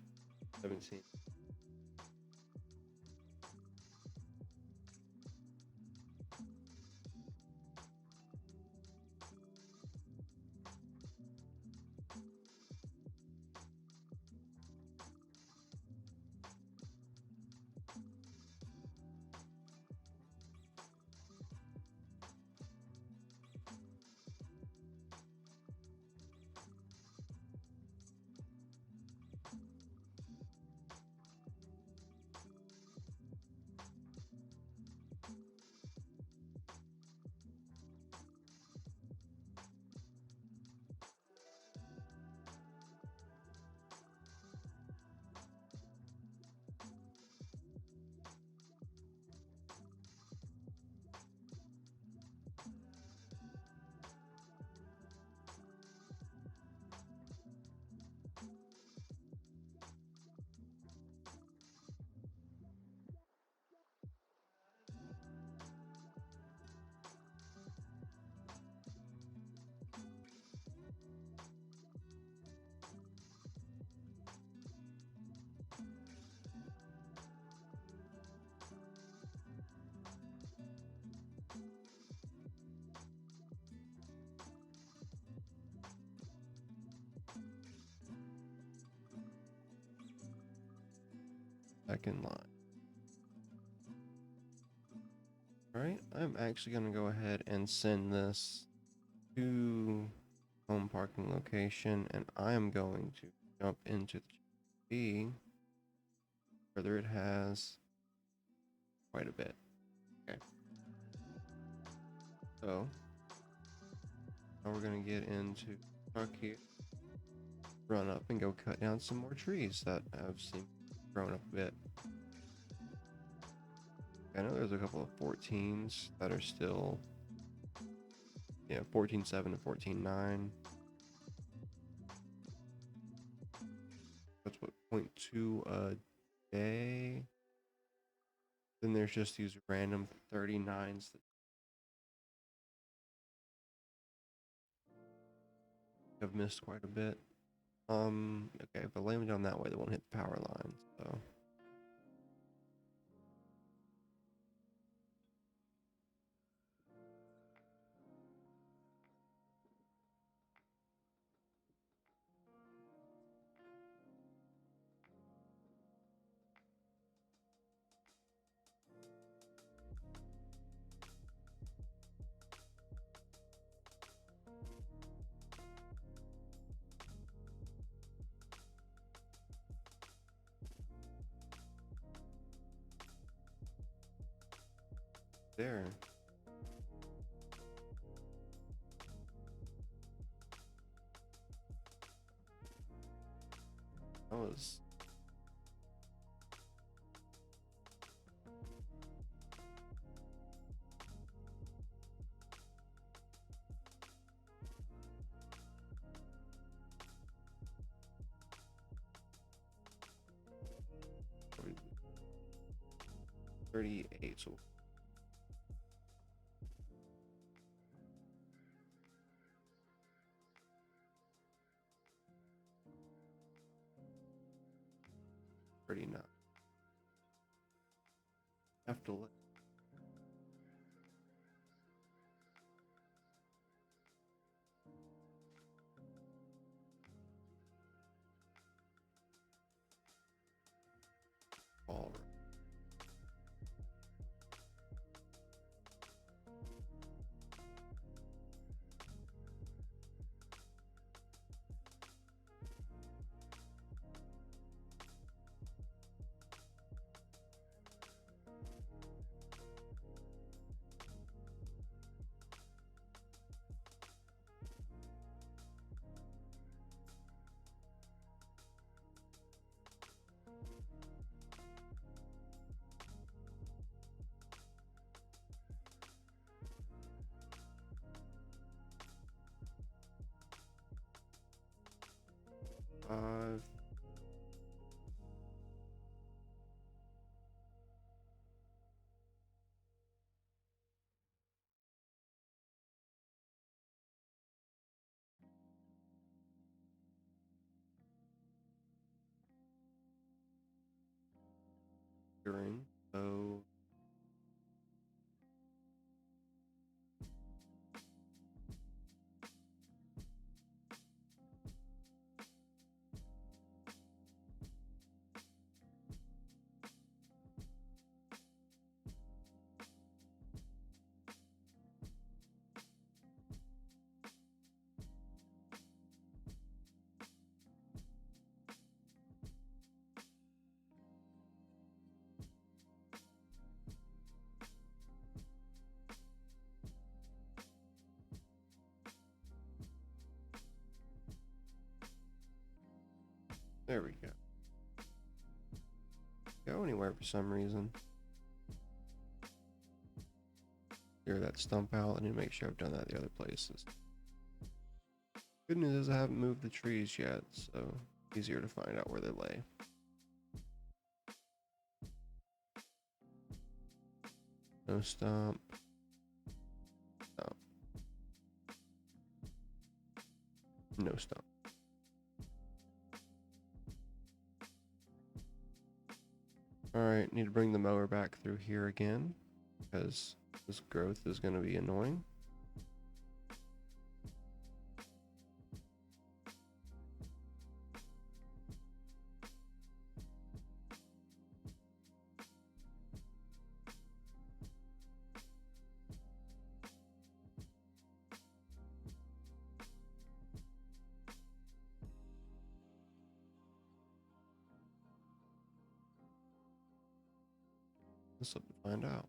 Second line. Alright, I'm actually going to go ahead and send this to home parking location, and I am going to jump into the B. Further, it has quite a bit. Okay. So, Now we're gonna get into the truck here, run up and go cut down some more trees that have seemed grown up a bit. I know there's a couple of 14s that are still, yeah, 14.7 and 14.9. That's what, 0.2 a day. Then there's just these random 39s that have missed quite a bit. Okay, if I lay them down that way, they won't hit the power lines, so. There. That was. Probably 38, so. Pretty not. Have to let. All right. Five. During. So. There we go. Go anywhere for some reason. Clear that stump out. I need to make sure I've done that the other places. Good news is I haven't moved the trees yet, so easier to find out where they lay. No stump. Stump. No stump. Alright, need to bring the mower back through here again, because this growth is going to be annoying. Let's look to find out.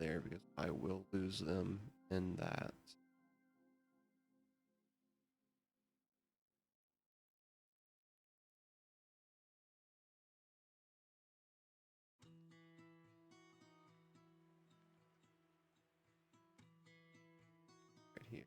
there because I will lose them in that. Right here.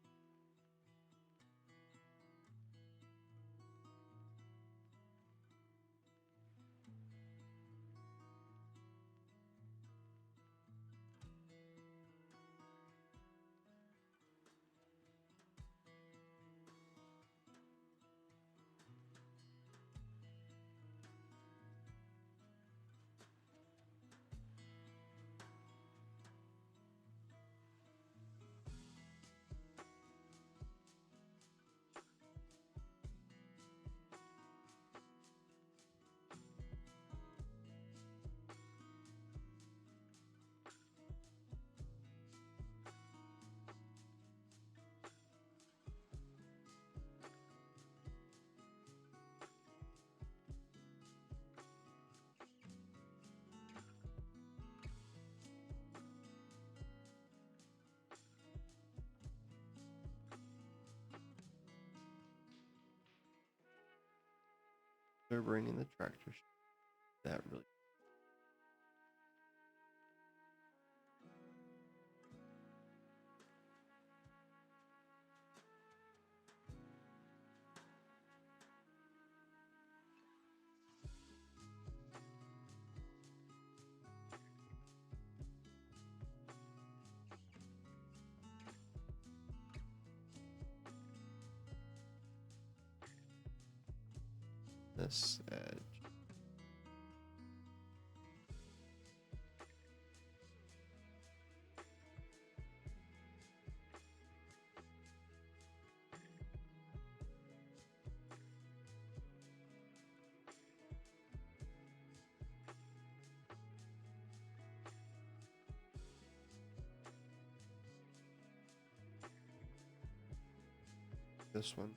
They're bringing the tractor. That really. This edge. This one.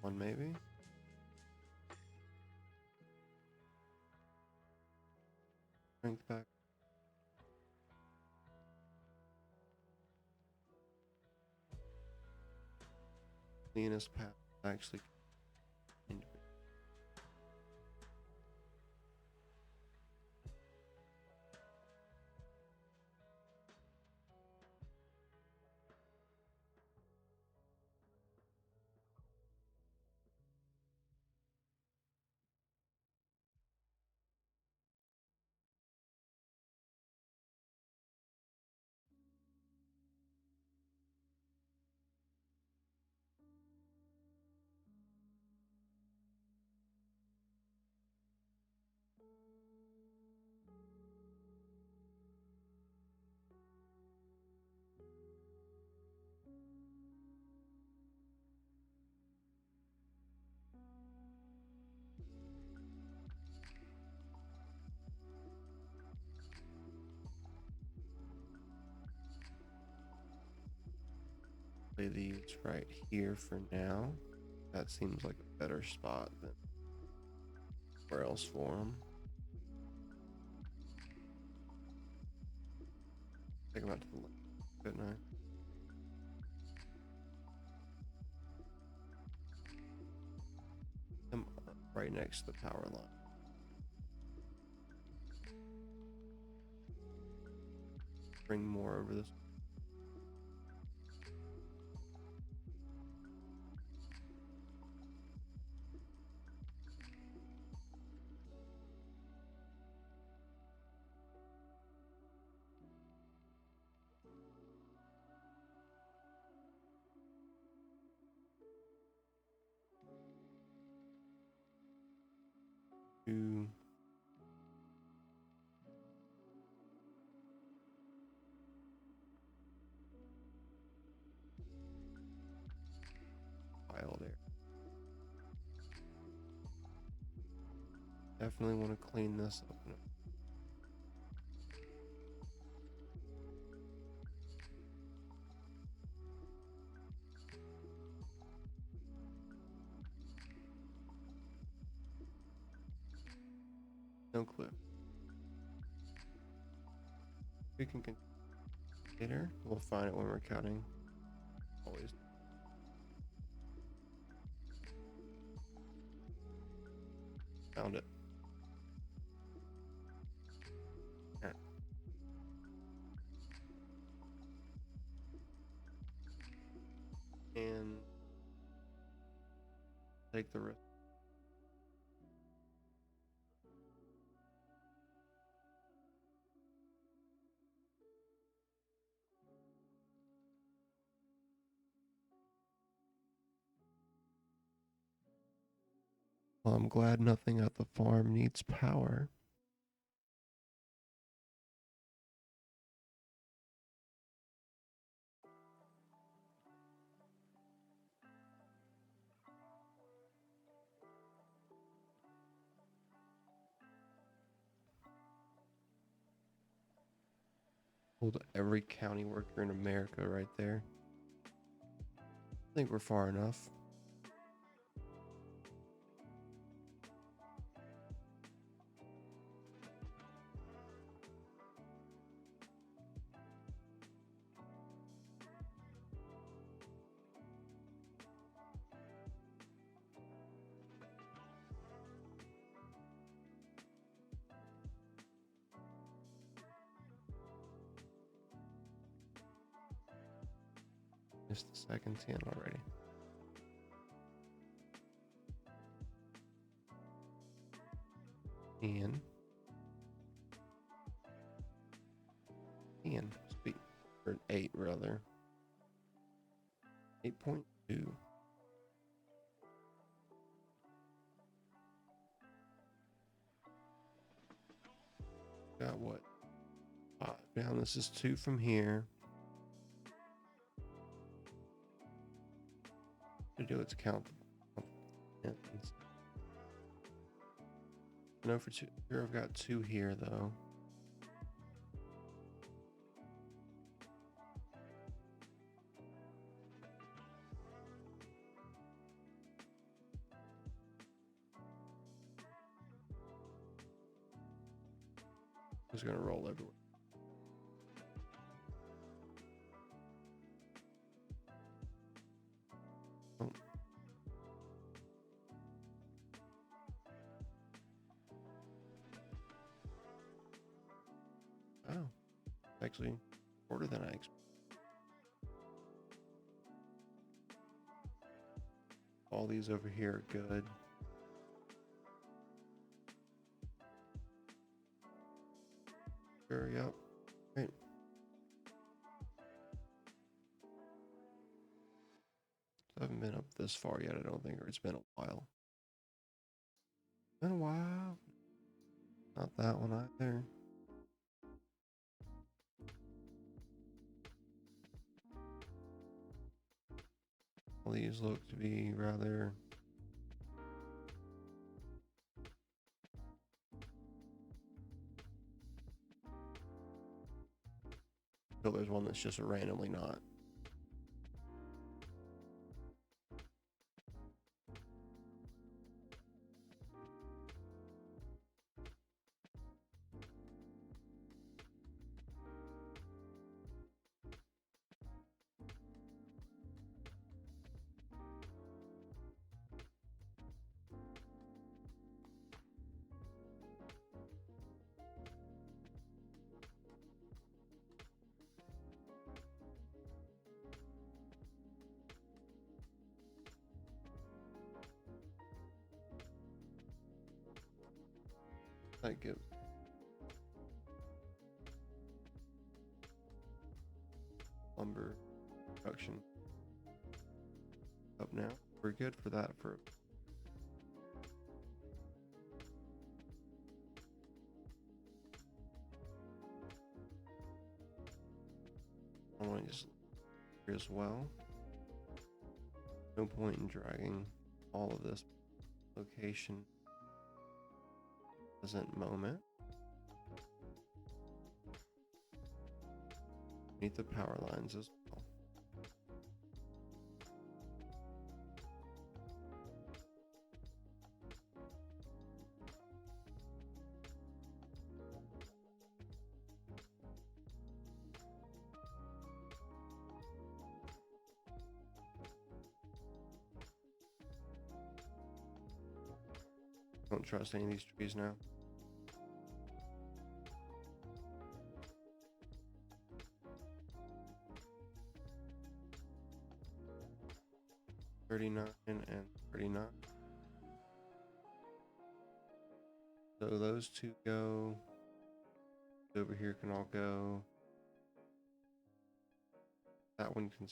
One maybe. Strength back. Cleanest path actually. Play these right here for now. That seems like a better spot than where else for them. Take them out to the left. Good night. Them right next to the power line. Bring more over this. Two. Pile there. Definitely want to clean this up. No cliff. We can continue later. We'll find it when we're counting. Always. Found it. Alright. And take the risk. Well, I'm glad nothing at the farm needs power. Hold every county worker in America right there. I think we're far enough. Missed the second 10 already. And speak or 8 rather. 8.2. Got what? 5 down. This is 2 from here. To do it's count. I know for 2 here I've got 2 here though. It's gonna roll everywhere. Oh. Oh, actually shorter than I expected. All these over here are good. Sure, yep. Right. I haven't been up this far yet, I don't think, or it's been a while. Been a while. Not that one either. All these look to be rather so there's one that's just randomly not. That gives lumber production up now. We're good for that for I want to just here as well. No point in dragging all of this location present moment. Need the power lines as well. Don't trust any of these trees now. $39 and $39. So those two go. Over here can all go. That one can.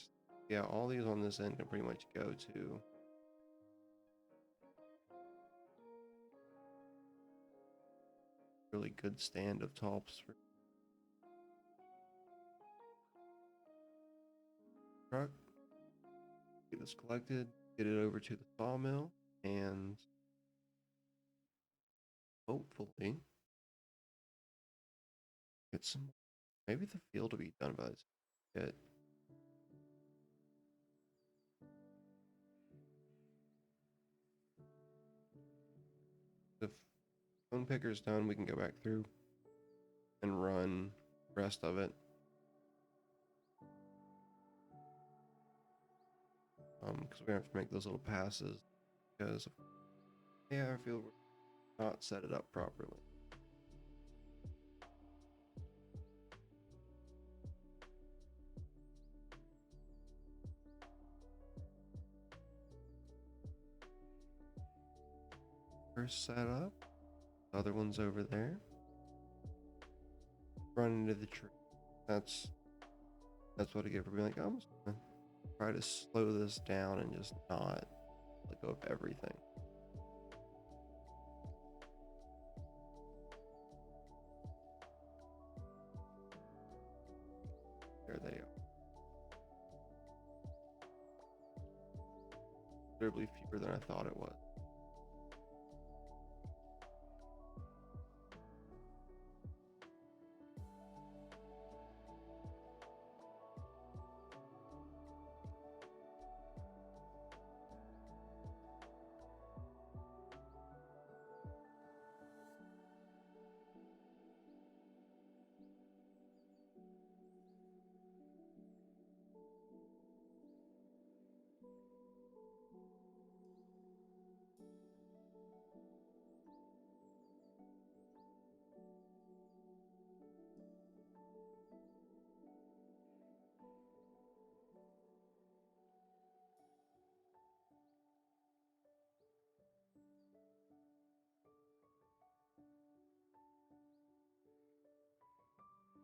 Yeah, all these on this end can pretty much go to. Really good stand of tops for truck. Get this collected, get it over to the sawmill, and hopefully get some. Maybe the field will be done by this. Get the phone picker's done. We can go back through and run the rest of it. Because we're gonna have to make those little passes because yeah, I feel we're not set it up properly. First setup, the other one's over there. Run into the tree. That's what I get for being like, I'm just gonna try to slow this down and just not let go of everything. There they are. Considerably fewer than I thought it was.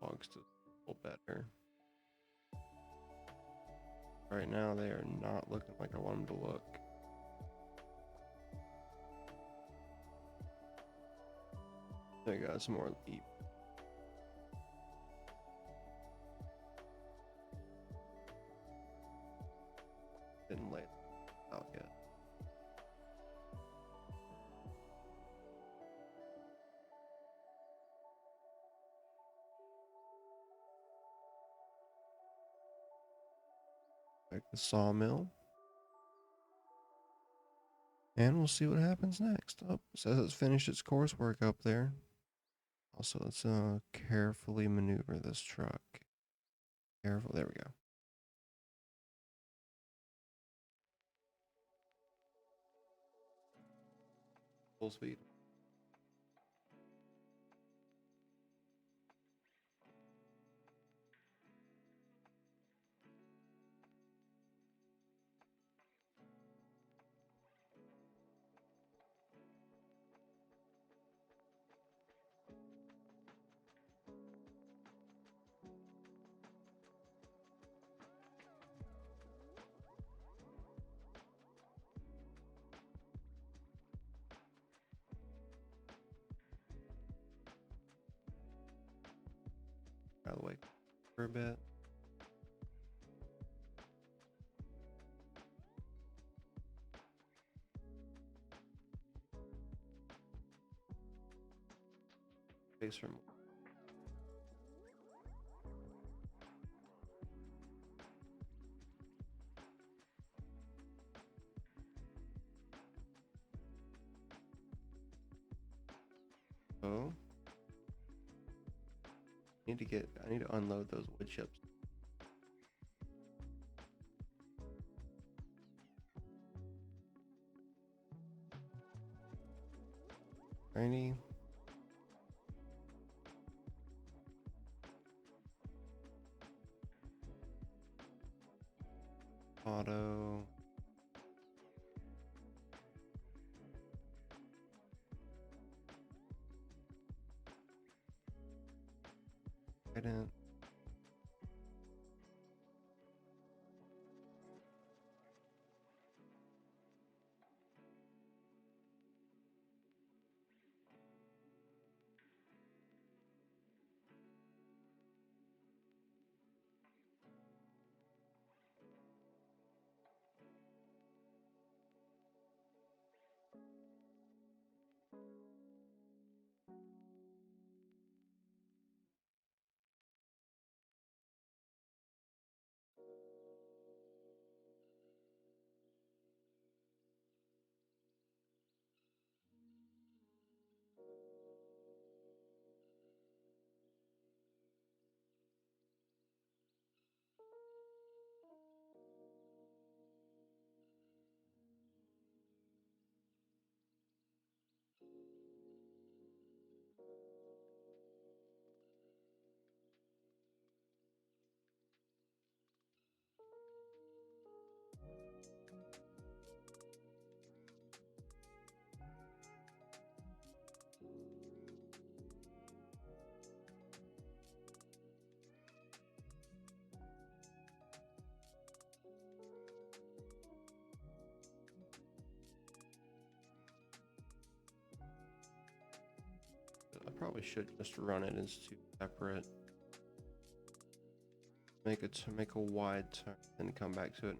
Logs to a little better. Right now, they are not looking like I want them to look. I got some more deep. Didn't lay it out yet. Back the sawmill. And we'll see what happens next. Oh, says it's finished its coursework up there. Also, let's carefully maneuver this truck. Careful, there we go. Full speed. By the way, for a bit. Space for more. So, I need to unload those wood chips. Rainy. Auto. Guidance. I probably should just run it as two separate. Make a wide turn and come back to it.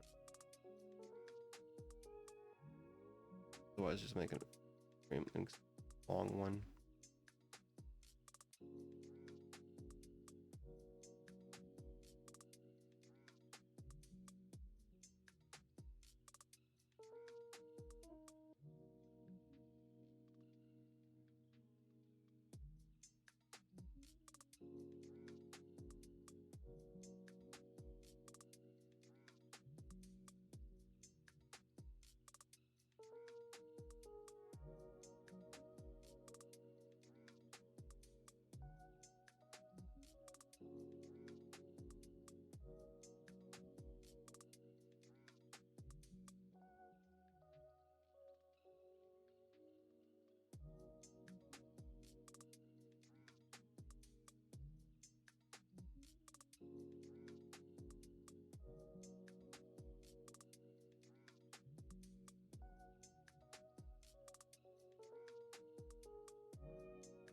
Otherwise, just make a long one.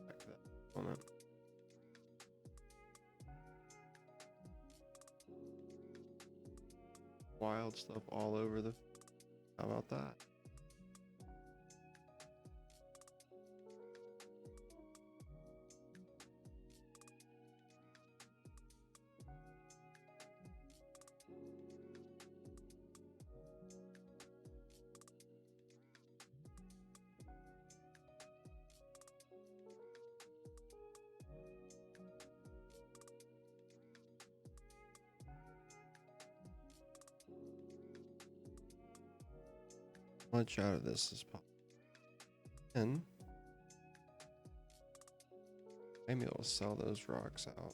Back to that moment. Wild stuff all over the. How about that? Much out of this is possible. And maybe I'll sell those rocks out.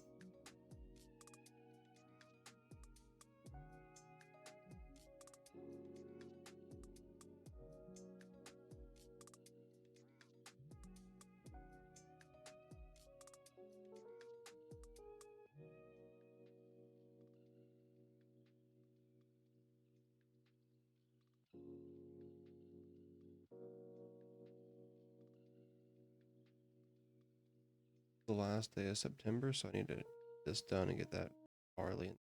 The last day of September, so I need to get this done and get that barley.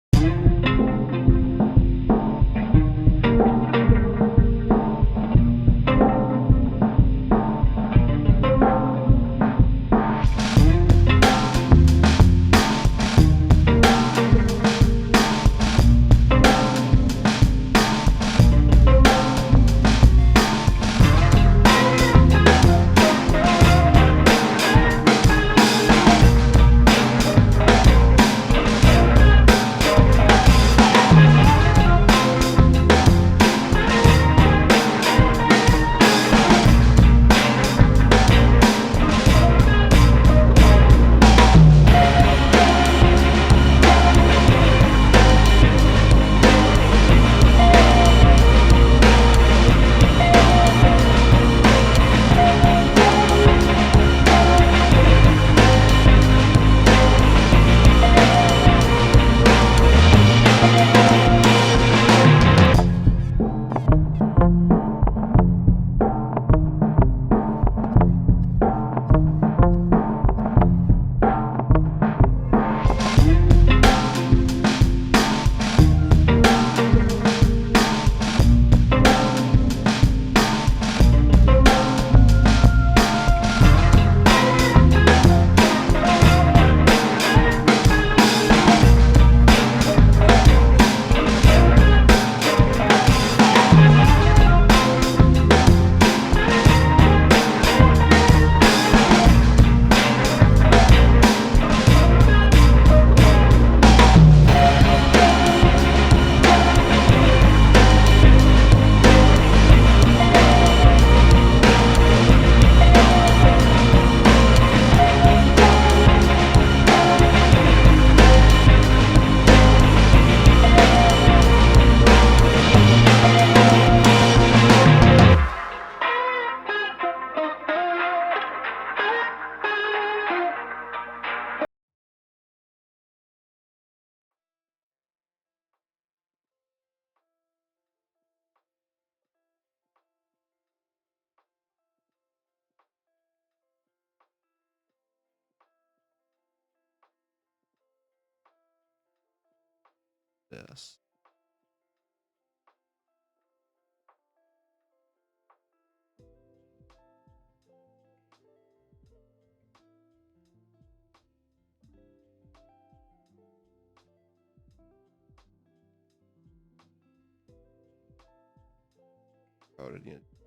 this.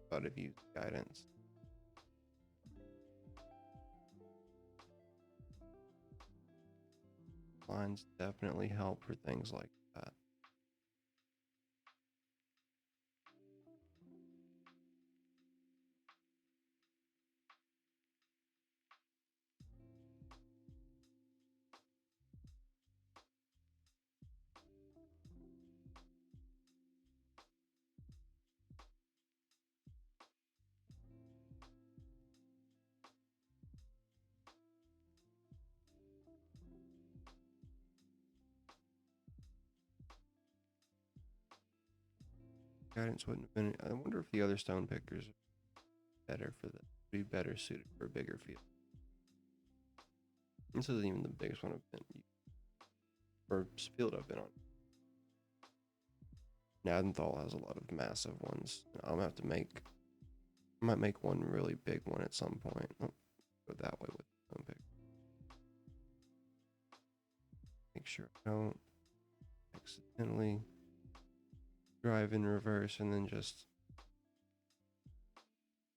Out of use guidance. Lines definitely help for things like that. Guidance wouldn't have been. I wonder if the other stone pickers are better for the be better suited for a bigger field. This isn't even the biggest one I've been or field I've been on. Nadenthal has a lot of massive ones. I'm gonna have to make. I might make one really big one at some point. Oh, go that way with the stone pick. Make sure I don't accidentally drive in reverse and then just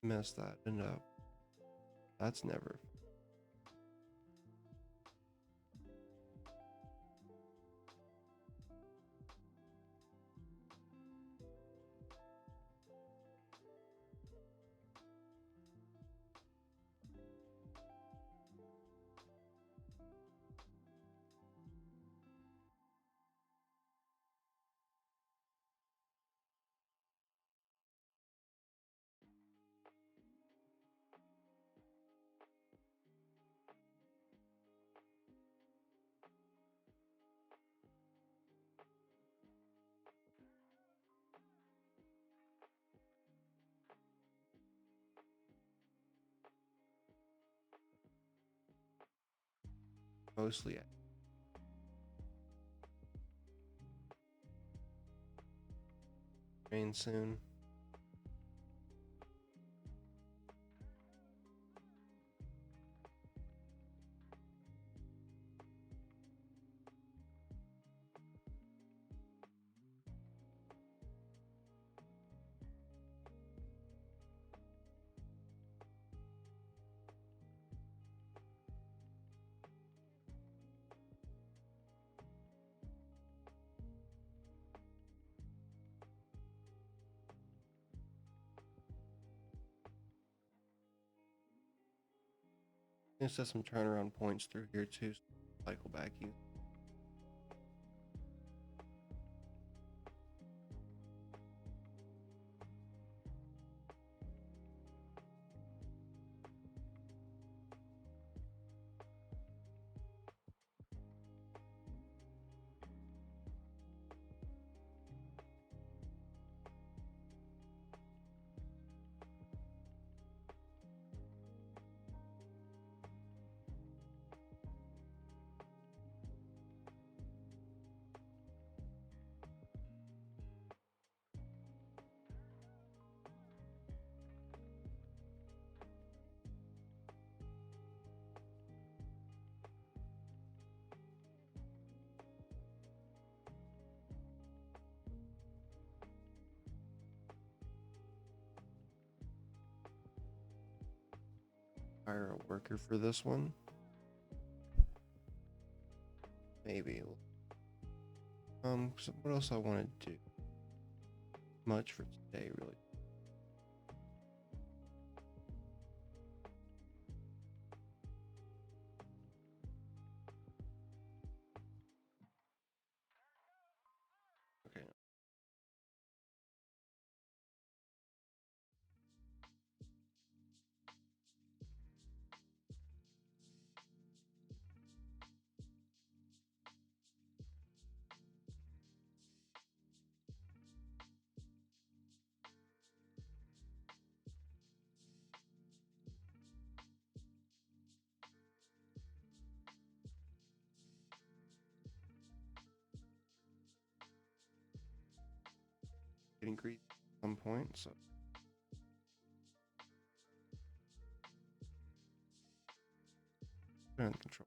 mess that up. That's never. Mostly rain soon. It says some turnaround points through here too. So cycle back you. Hire a worker for this one. Maybe. So what else I want to do? Much for today, really. Okay. getting greasy at some point, so under control.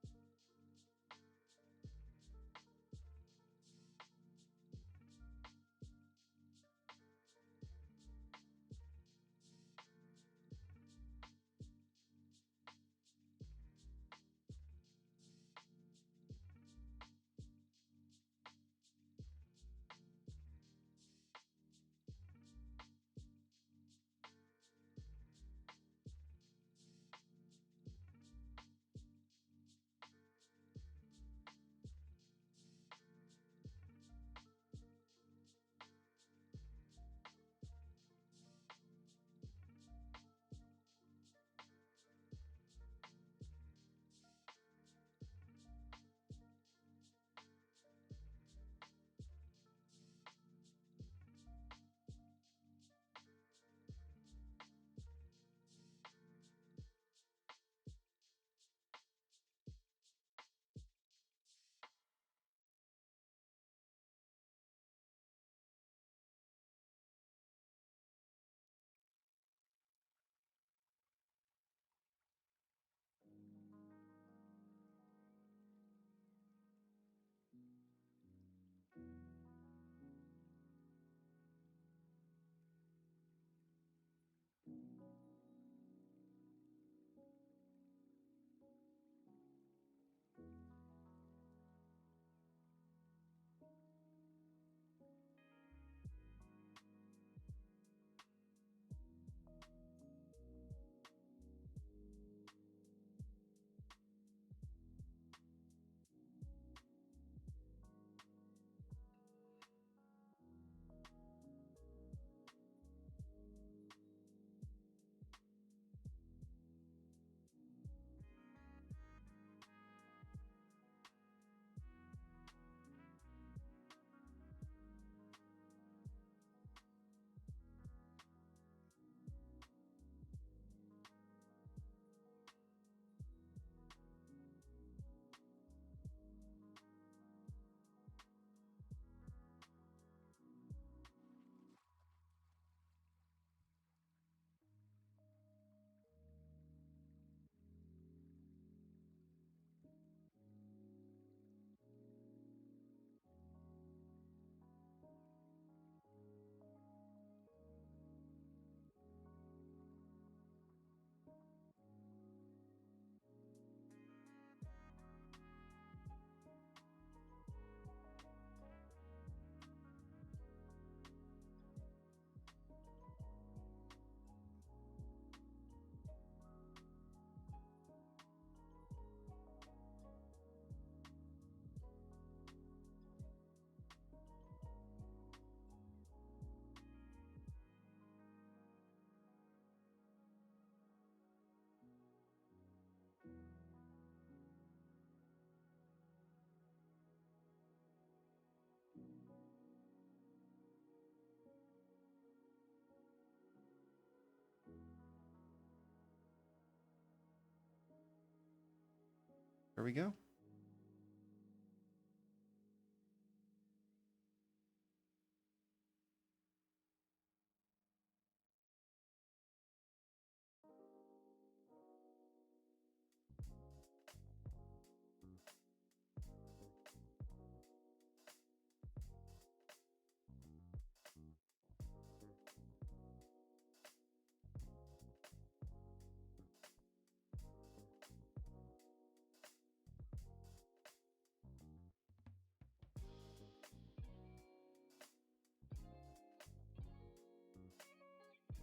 There we go.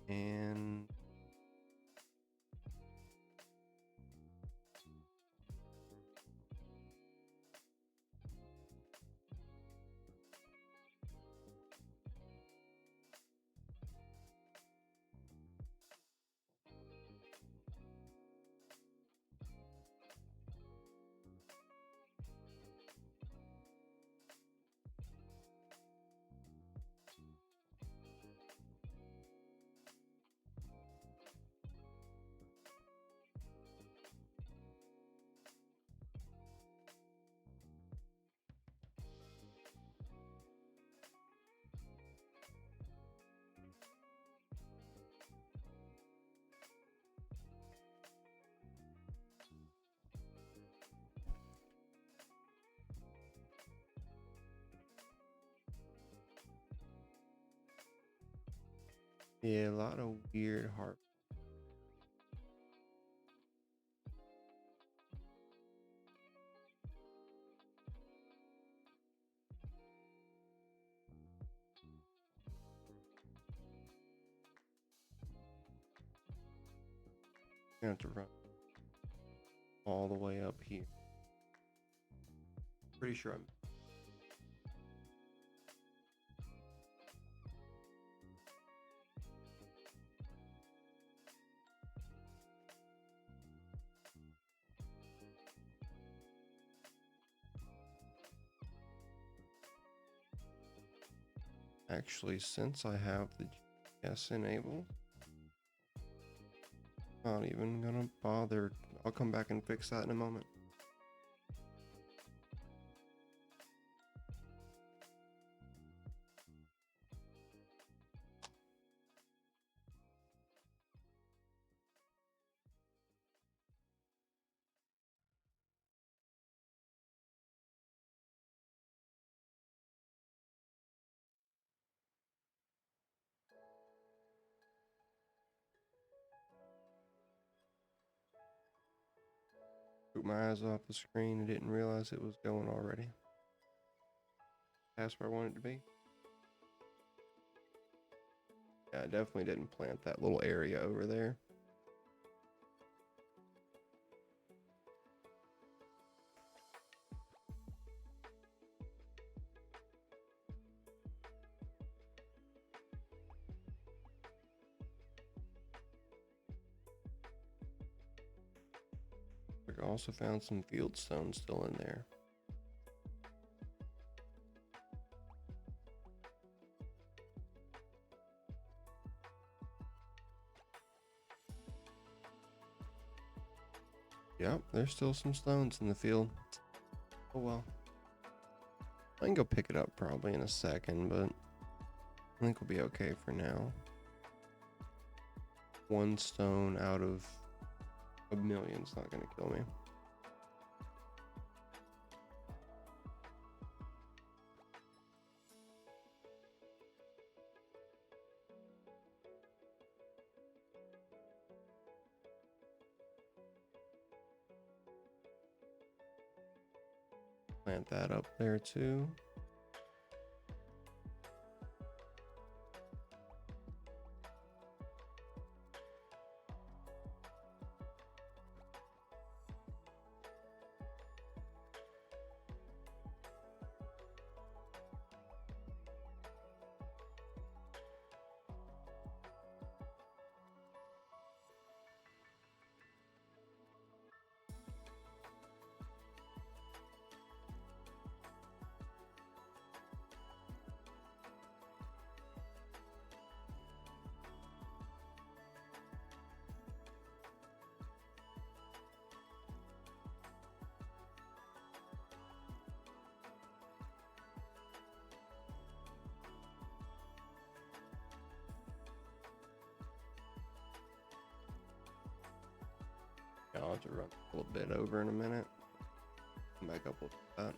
And Yeah, a lot of weird harp. I have to run all the way up here. Pretty sure I'm. Actually, since I have the GPS enabled, not even gonna bother. I'll come back and fix that in a moment. Took my eyes off the screen and didn't realize it was going already. Past where I wanted it to be. Yeah, I definitely didn't plant that little area over there. I also found some field stone still in there. Yep, there's still some stones in the field. Oh well. I can go pick it up probably in a second, but I think we'll be okay for now. One stone out of a million's not gonna kill me. Plant that up there too. I'll have to run a little bit over in a minute. Come back up with that.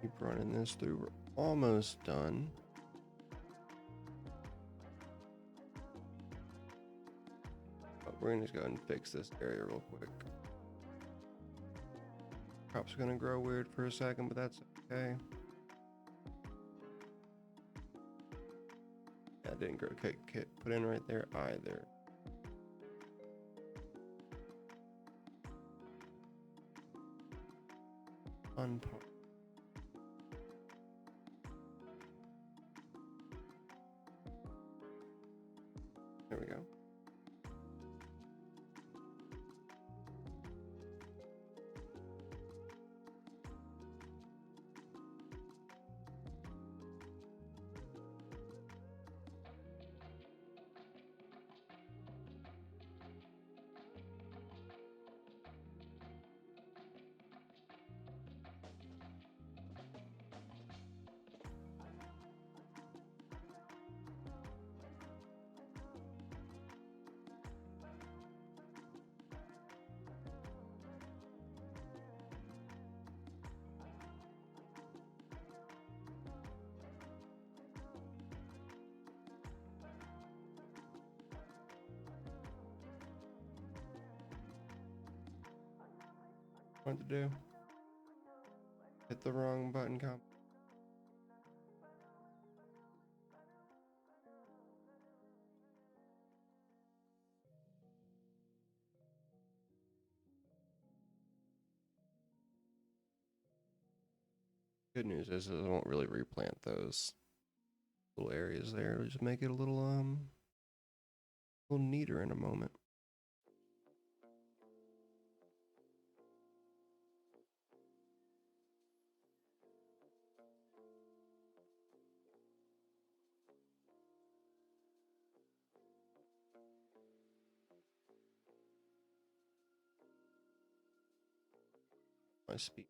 Keep running this through. We're almost done. But we're gonna just go ahead and fix this area real quick. Crops are gonna grow weird for a second, but that's okay. Yeah, That didn't go put in right there either. Fun part. There we go. What to do? Hit the wrong button comp. Good news is I won't really replant those little areas there. It'll just make it a little neater in a moment. My speed.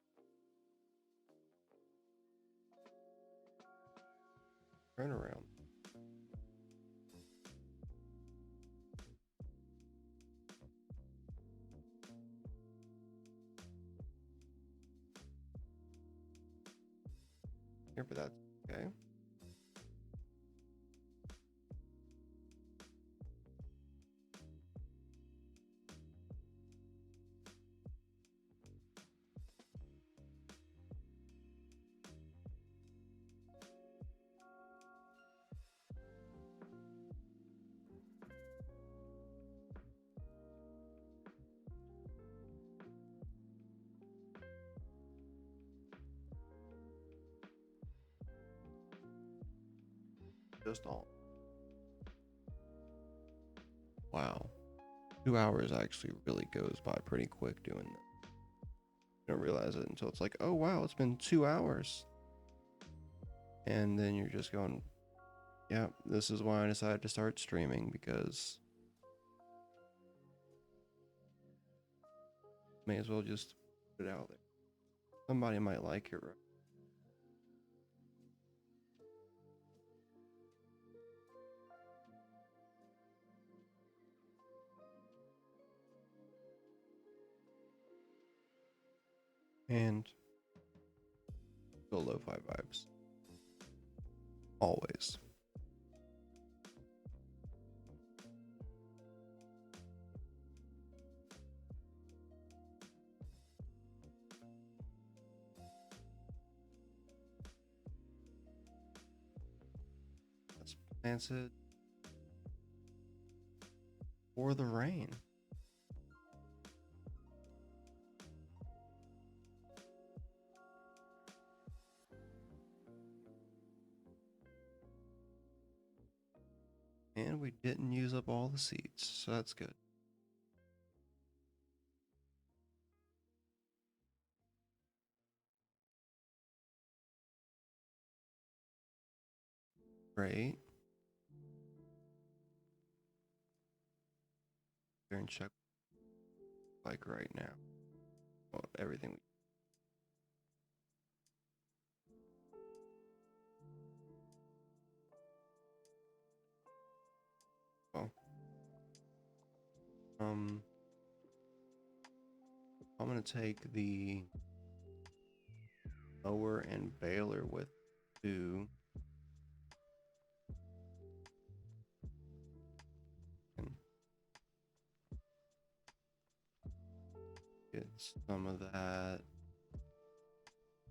Turn around. Here, but that's okay. Just all. Wow. 2 hours actually really goes by pretty quick doing that. You don't realize it until it's like, oh wow, it's been 2 hours. And then you're just going, yeah, this is why I decided to start streaming, because may as well just put it out there. Somebody might like it, right? And go lo-fi vibes. Always. Let's plant it for the rain. And we didn't use up all the seeds, so that's good. Great. Here and check like right now. Well, everything. Well, I'm gonna take the mower and baler with 2. And get some of that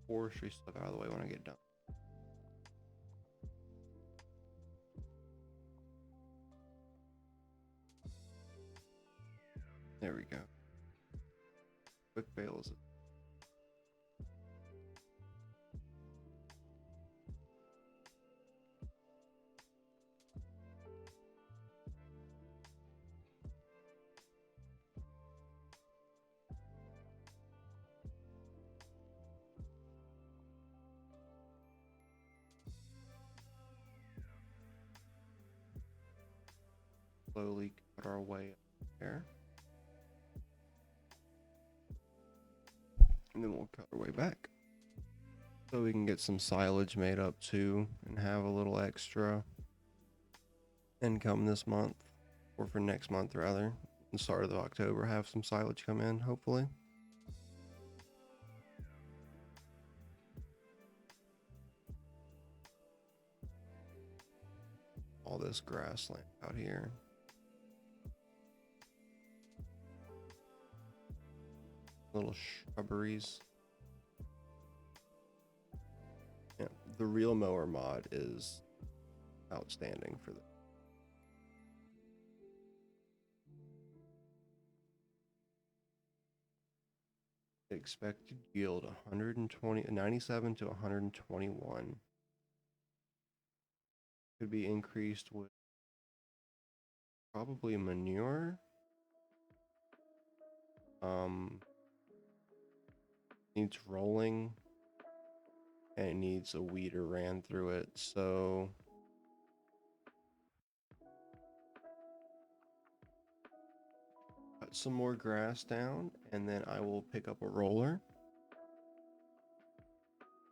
forestry stuff out of the way when I get done. There we go. Quick bale is it? Slowly cut our way up there. And then we'll cut our way back. So we can get some silage made up too and have a little extra income this month. Or for next month rather. The start of October, have some silage come in, hopefully. All this grassland out here. Little shrubberies. Yeah, the real mower mod is outstanding for this. Expected yield 97 to 121. Could be increased with probably manure. Needs rolling and it needs a weeder ran through it, so cut some more grass down and then I will pick up a roller.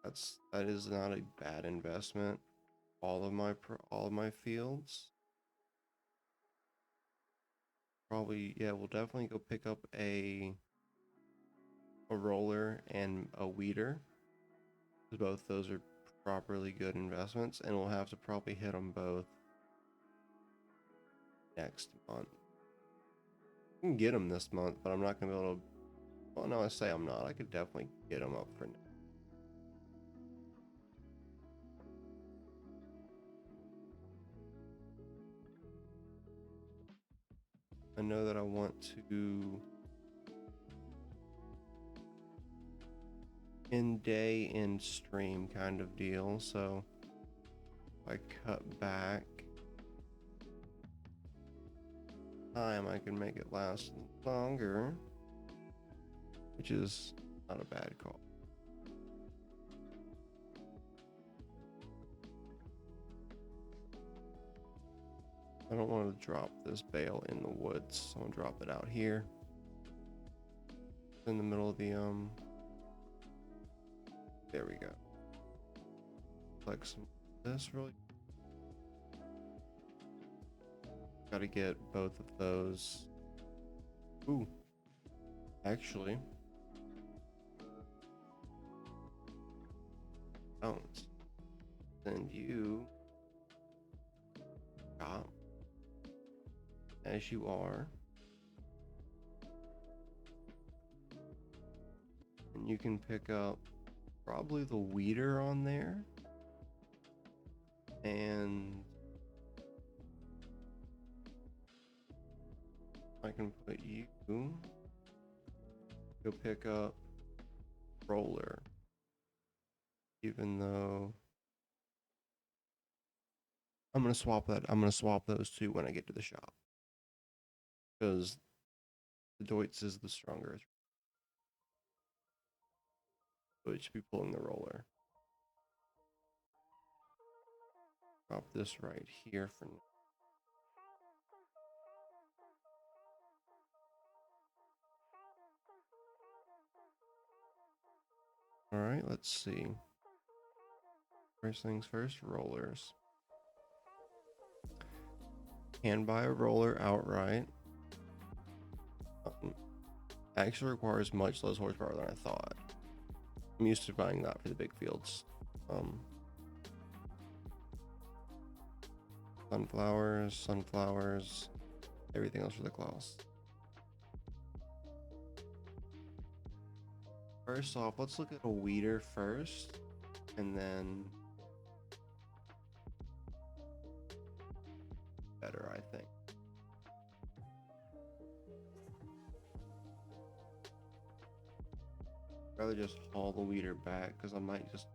That is not a bad investment. All of my fields. Probably, yeah, we'll definitely go pick up a roller and a weeder. Both those are properly good investments, and we'll have to probably hit them both next month. I can get them this month, but I'm not gonna be able to. Well, no, I say I'm not. I could definitely get them up for now. I know that I want to in stream kind of deal, so if I cut back time, I can make it last longer, which is not a bad call. I don't want to drop this bale in the woods, so I'll drop it out here in the middle of the there we go. Like some of this really. Gotta get both of those. Ooh, actually, don't send you stop as you are, and you can pick up probably the weeder on there, and I can put you go pick up roller, even though I'm gonna swap those two when I get to the shop, because the Deutz is the stronger, so it should be pulling the roller. Drop this right here for now. All right, let's see. First things first, rollers. Can buy a roller outright. Actually requires much less horsepower than I thought. I'm used to buying that for the big fields. Sunflowers, everything else for the class. First off, let's look at a weeder first, and then better, I think. rather just haul the weeder back because I might just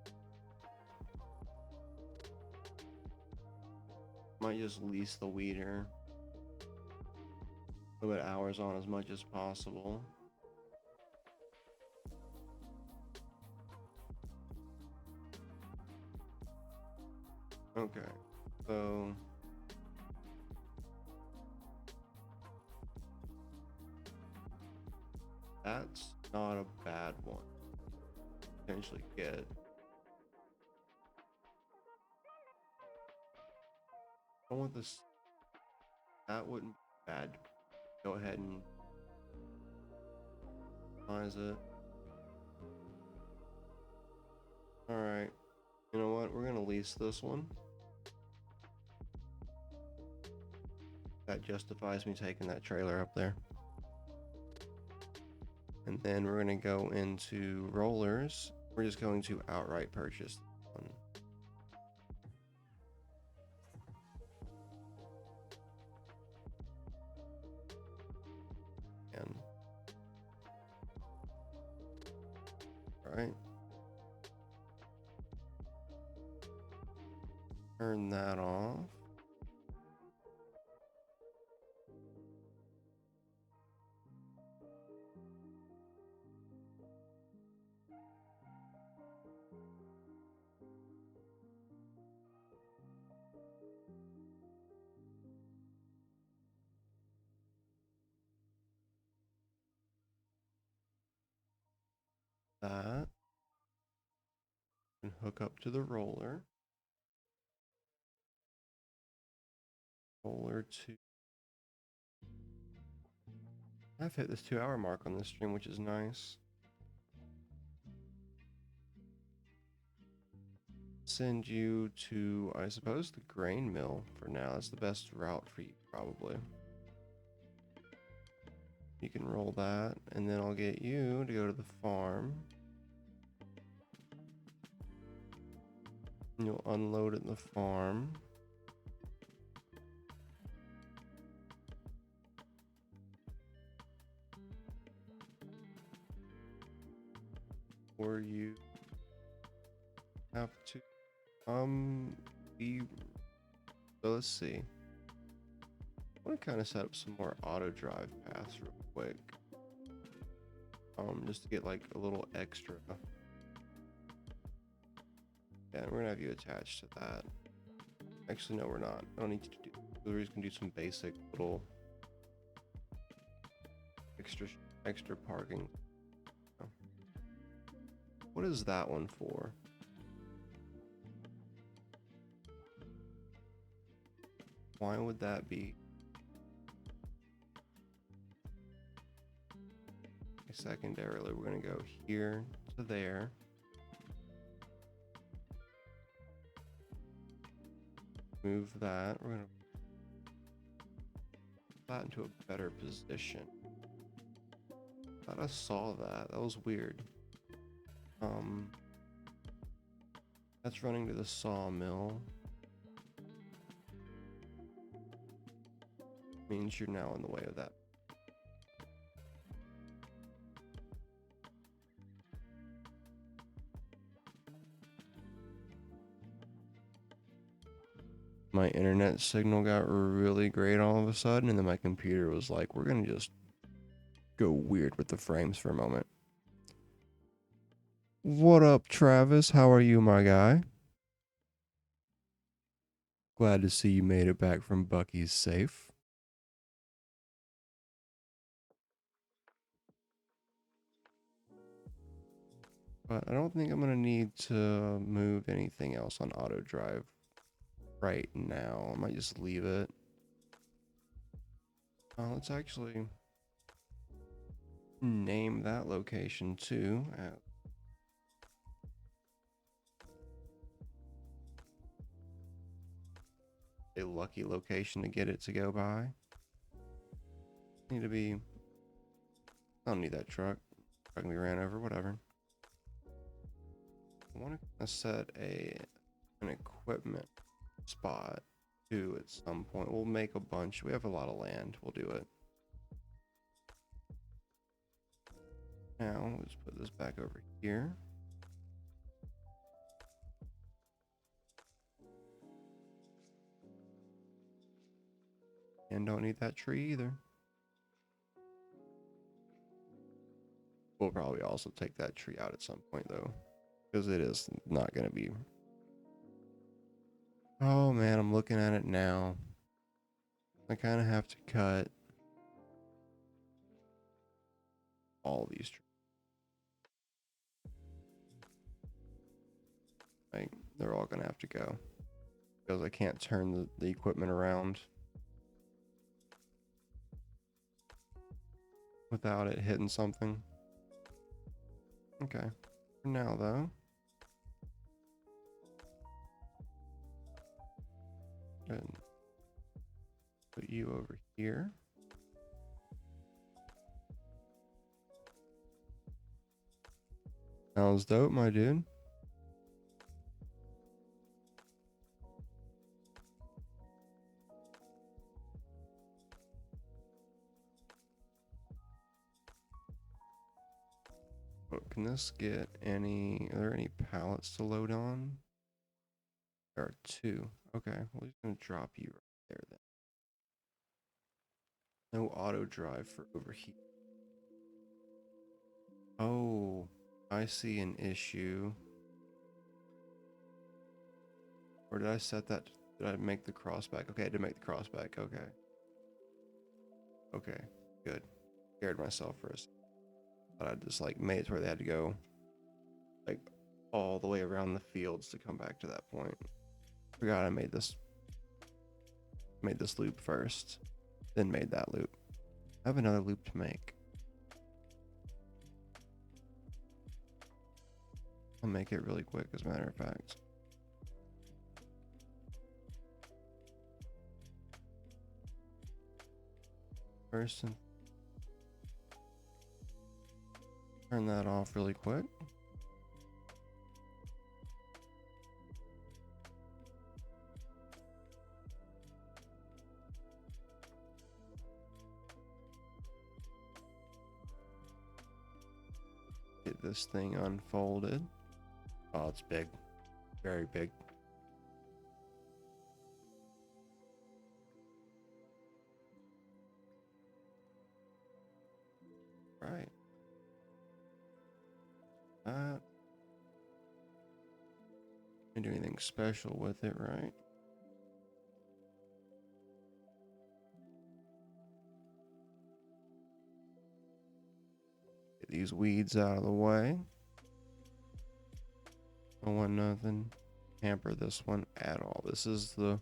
lease the weeder, limit hours on as much as possible. Okay, so that's not a bad one. Potentially get. I want this. That wouldn't be bad. Go ahead and finalize it. All right. You know what? We're gonna lease this one. That justifies me taking that trailer up there. And then we're gonna go into rollers. We're just going to outright purchase one. And all right. Turn that off. That and hook up to the roller. Roller 2. I've hit this 2-hour mark on this stream, which is nice. Send you to, I suppose, the grain mill for now. That's the best route for you, probably. You can roll that, and then I'll get you to go to the farm. And you'll unload at the farm. Or you have to be, so let's see. I want to kind of set up some more auto drive paths real quick. Just to get like a little extra. Yeah, we're gonna have you attached to that. Actually, no, we're not. I don't need to do. We're just gonna do some basic little extra parking. Oh. What is that one for? Why would that be? Secondarily, we're gonna go here to there. Move that. We're gonna put that into a better position. Thought I saw that. That was weird. That's running to the sawmill. Means you're now in the way of that. My internet signal got really great all of a sudden, and then my computer was like, we're gonna just go weird with the frames for a moment. What up, Travis? How are you, my guy? Glad to see you made it back from Bucky's safe. But I don't think I'm gonna need to move anything else on auto drive right now. I might just leave it. Let's actually name that location too. A lucky location to get it to go by. Need to be. I don't need that truck. Truck can be ran over, whatever. I want to set an equipment spot too at some point. We'll make a bunch. We have a lot of land. We'll do it. Now let's put this back over here. And don't need that tree either. We'll probably also take that tree out at some point though, because it is not going to be. Oh man, I'm looking at it now. I kind of have to cut all these trees. Like, they're all going to have to go because I can't turn the equipment around without it hitting something. Okay, for now though, and put you over here. Sounds dope, my dude. Oh, can this get any? Are there any pallets to load on? There are 2. Okay, we're just gonna drop you right there then. No auto drive for over here. Oh, I see an issue. Or did I set that? Did I make the crossback? Okay, I did make the crossback. Okay. Okay, good. Scared myself for a second. But I just like made it to where they had to go like all the way around the fields to come back to that point. Forgot I made this loop first, then made that loop. I have another loop to make. I'll make it really quick, as a matter of fact. First, and turn that off really quick. Get this thing unfolded. Oh, it's big. Very big. Right. Didn't do anything special with it, right? Get these weeds out of the way. Don't want nothing hamper this one at all. This is the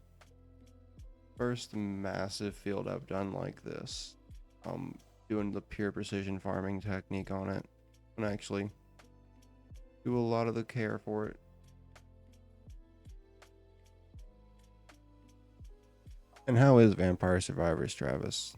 first massive field I've done like this. Doing the pure precision farming technique on it, and actually do a lot of the care for it. And how is Vampire Survivors, Travis?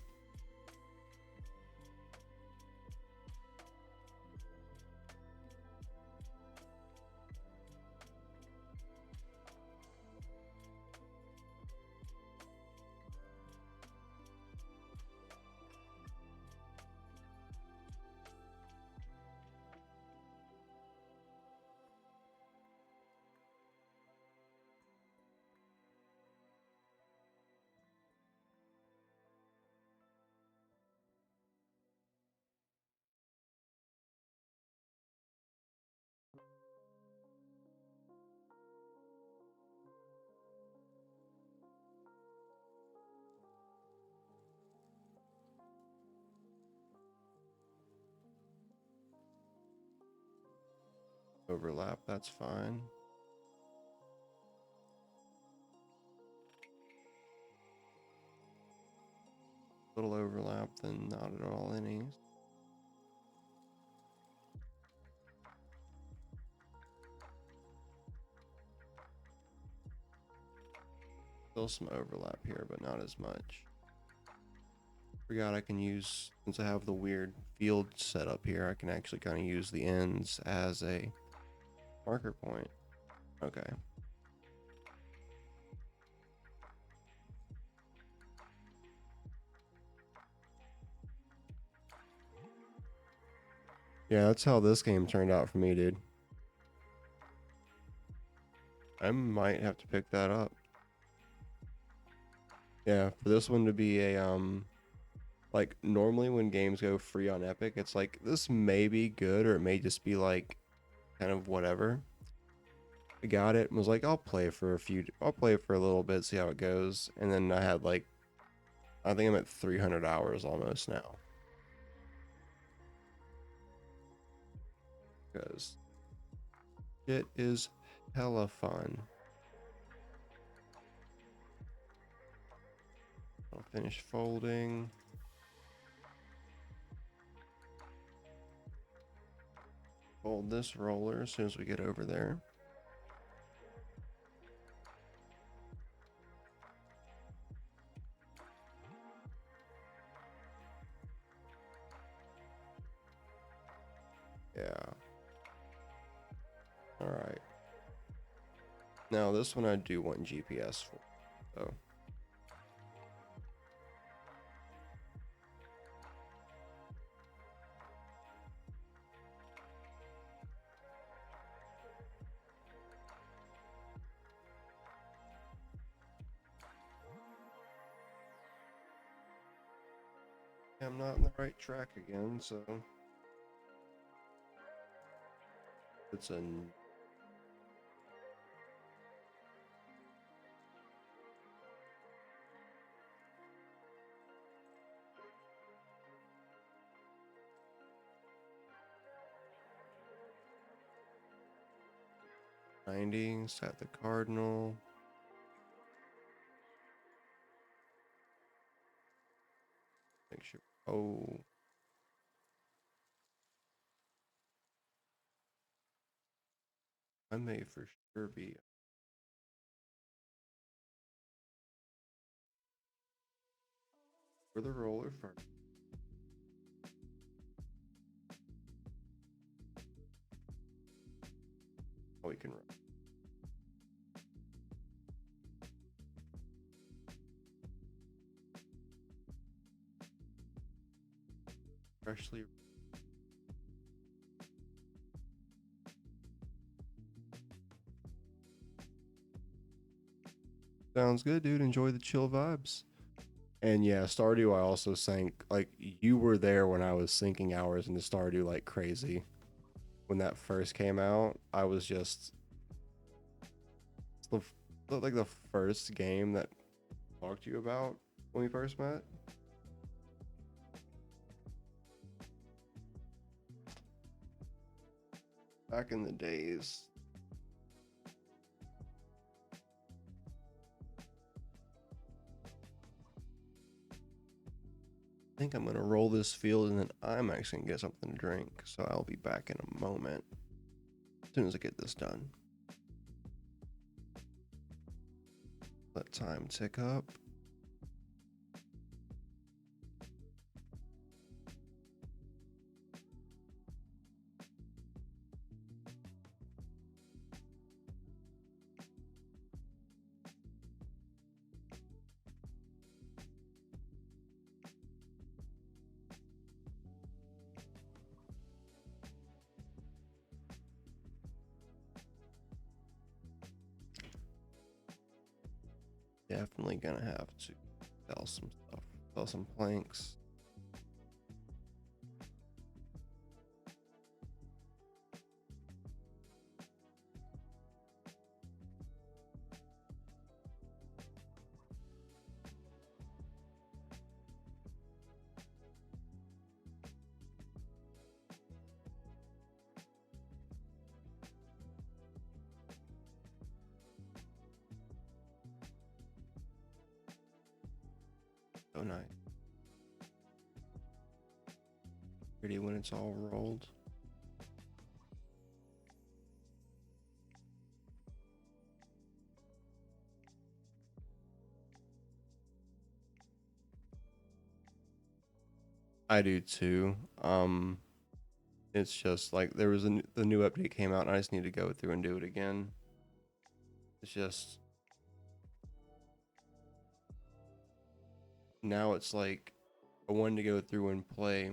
Overlap, that's fine. Little overlap, then not at all any. Still some overlap here, but not as much. Forgot I can use, since I have the weird field set up here, I can actually kind of use the ends as a marker point. Okay. Yeah, that's how this game turned out for me, dude. I might have to pick that up. Yeah, for this one to be a like normally when games go free on Epic, it's like this may be good or it may just be like kind of whatever. I got it and was like, I'll play for a little bit, see how it goes. And then I had like I think I'm at 300 hours almost now. Because it is hella fun. I'll finish folding. Fold this roller as soon as we get over there. Yeah. Alright. Now this one I do want GPS for. So I'm not on the right track again, so it's a 90, set the cardinal. Make sure. Oh, I may for sure be. For the roller first. Oh, we can run. Freshly. Sounds good, dude. Enjoy the chill vibes. And yeah, Stardew, I also sank. Like, you were there when I was sinking hours into Stardew like crazy. When that first came out, I was just. It's like the first game that I talked to you about when we first met. Back in the days. I think I'm going to roll this field and then I'm actually going to get something to drink. So I'll be back in a moment as soon as I get this done. Let time tick up. Definitely going to have to sell some stuff, sell some planks. So nice. Pretty when it's all rolled. I do too. It's just like there was the new update came out, and I just need to go through and do it again. It's just now it's like I wanted to go through and play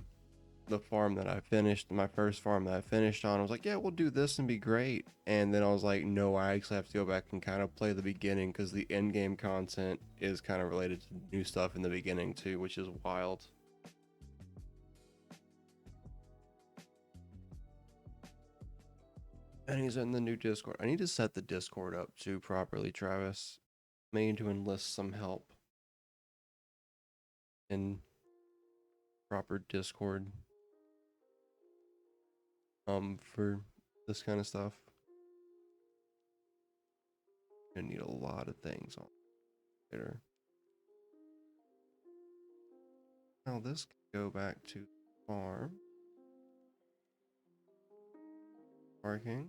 the farm that I finished, my first farm that I finished on. I was like, yeah, we'll do this and be great. And then I was like, no, I actually have to go back and kind of play the beginning because the end game content is kind of related to new stuff in the beginning too, which is wild. And he's in the new Discord. I need to set the Discord up too properly, Travis. May need to enlist some help in proper Discord for this kind of stuff. Gonna need a lot of things on later. Now this can go back to farm. Parking.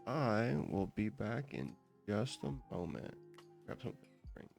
I will be back in just a moment. Grab something to drink.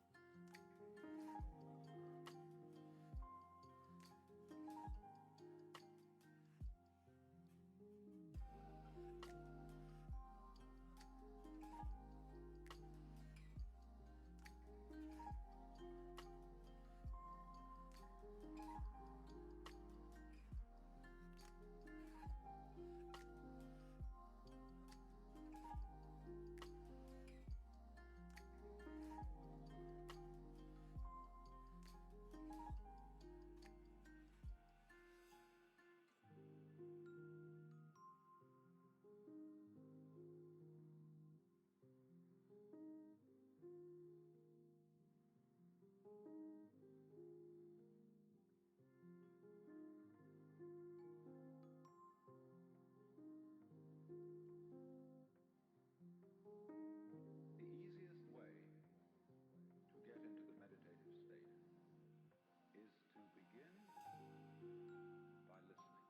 The easiest way to get into the meditative state is to begin by listening.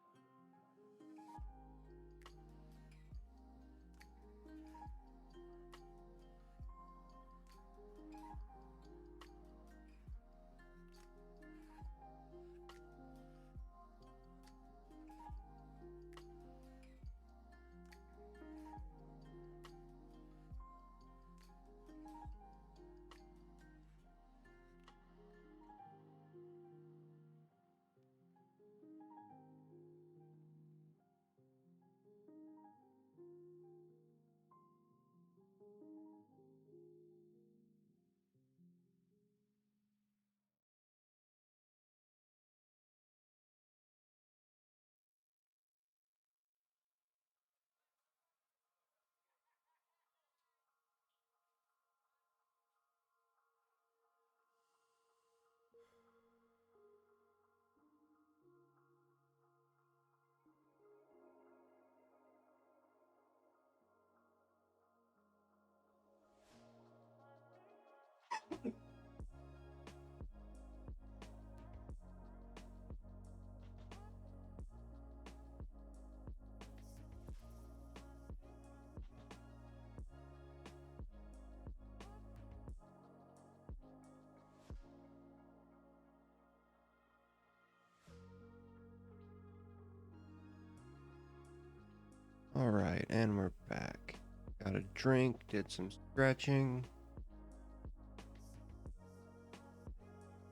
All right, and we're back. Got a drink, did some stretching.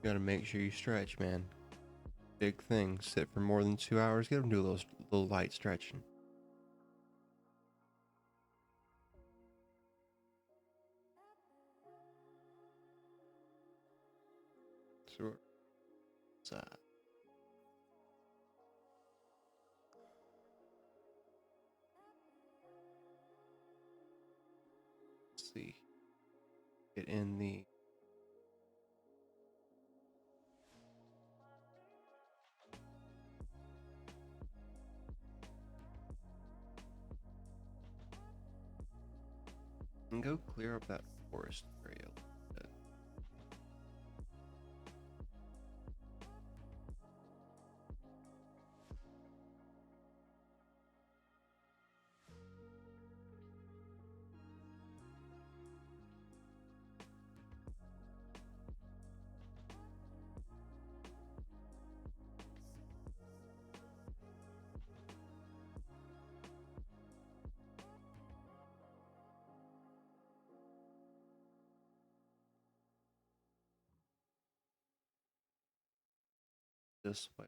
Gotta make sure you stretch, man. Big thing. Sit for more than 2 hours. Get them to do a little light stretching. So, let's see. Get in the and go clear up that forest area a little bit. this way.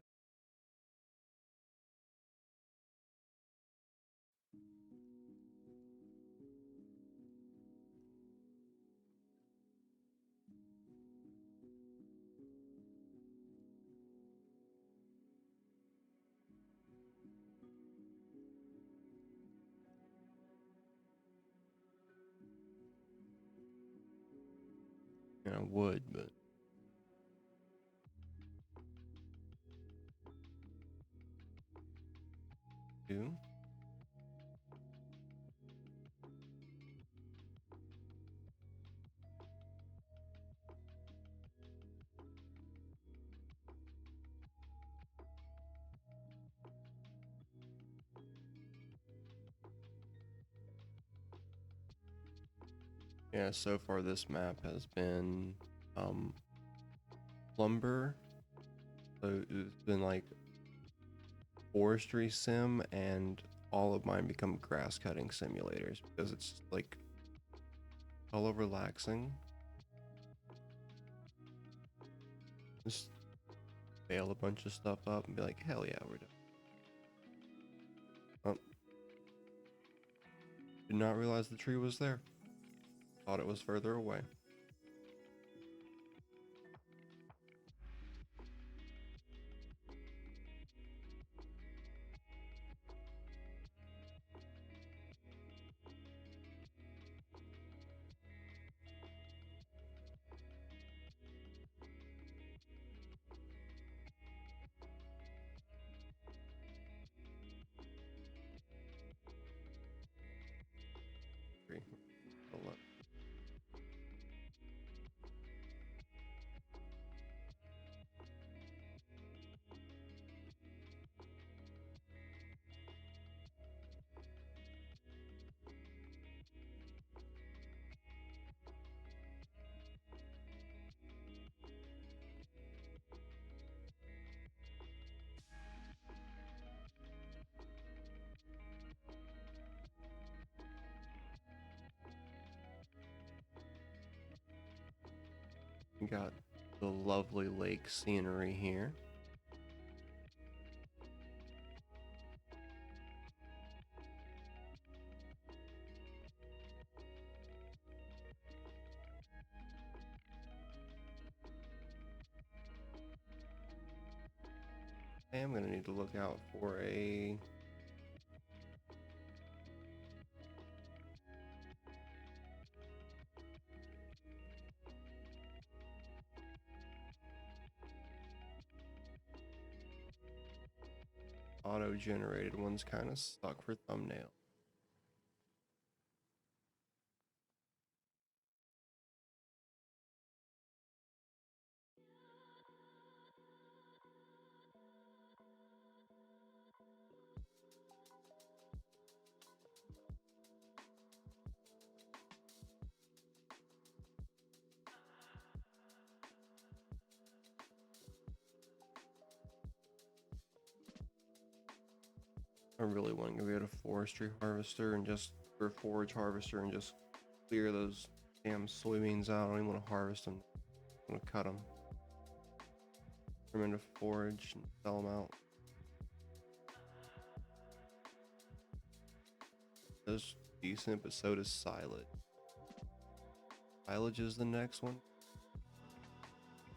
And I would, but do. Yeah, so far this map has been lumber. So it's been like forestry sim, and all of mine become grass cutting simulators because it's like hella relaxing. Just bail a bunch of stuff up and be like, hell yeah, we're done. Oh, did not realize the tree was there. Thought it was further away. Tree. Hold up. We got the lovely lake scenery here. I am gonna need to look out for a auto-generated ones. Kind of suck for thumbnail. I really want to go get a forestry harvester and just, or a forage harvester, and just clear those damn soybeans out. I don't even want to harvest them. I want to cut them. Turn them into forage and sell them out. That's decent, but so does silage. Silage is the next one.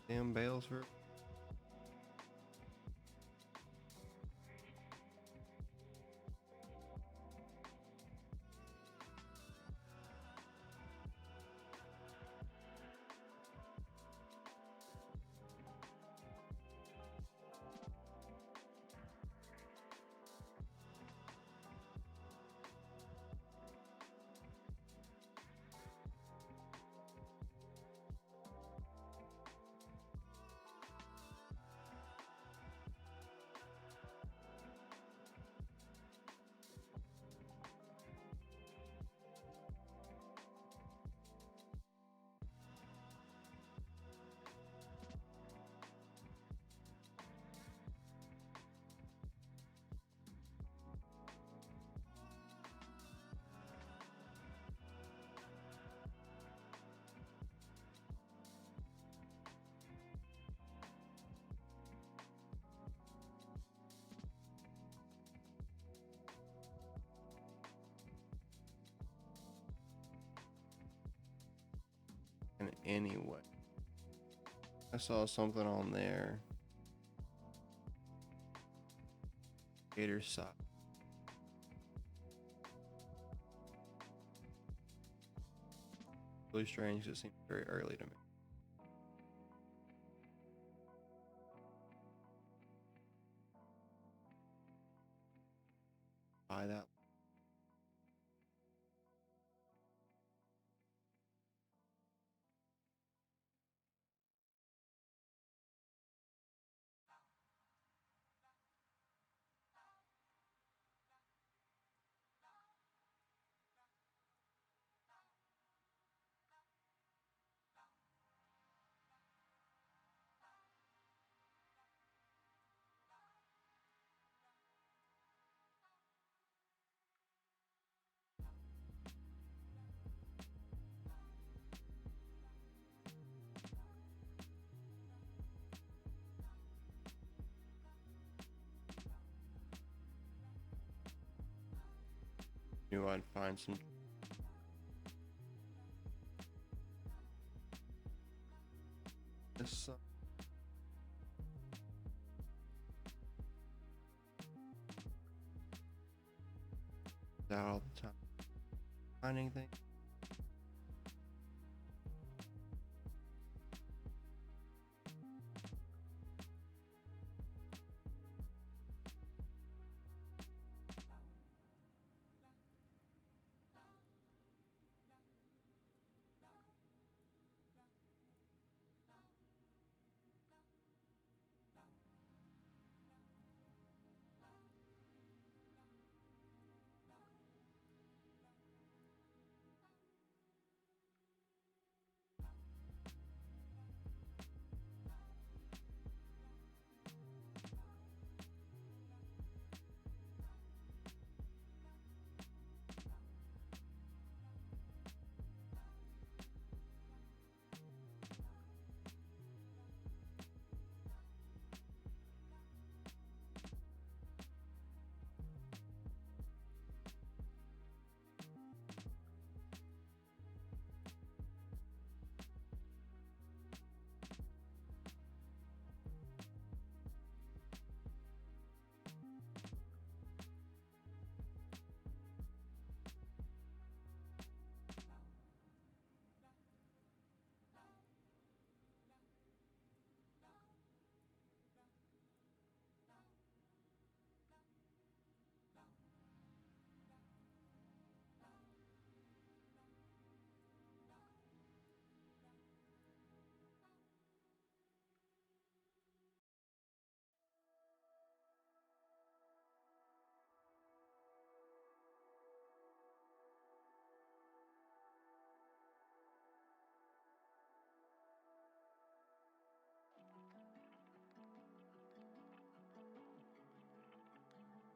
Damn bales for. anyway. I saw something on there. Gator sock. Really strange. It seems very early to me. Buy that. Knew I'd find some. This out all the time. Find anything?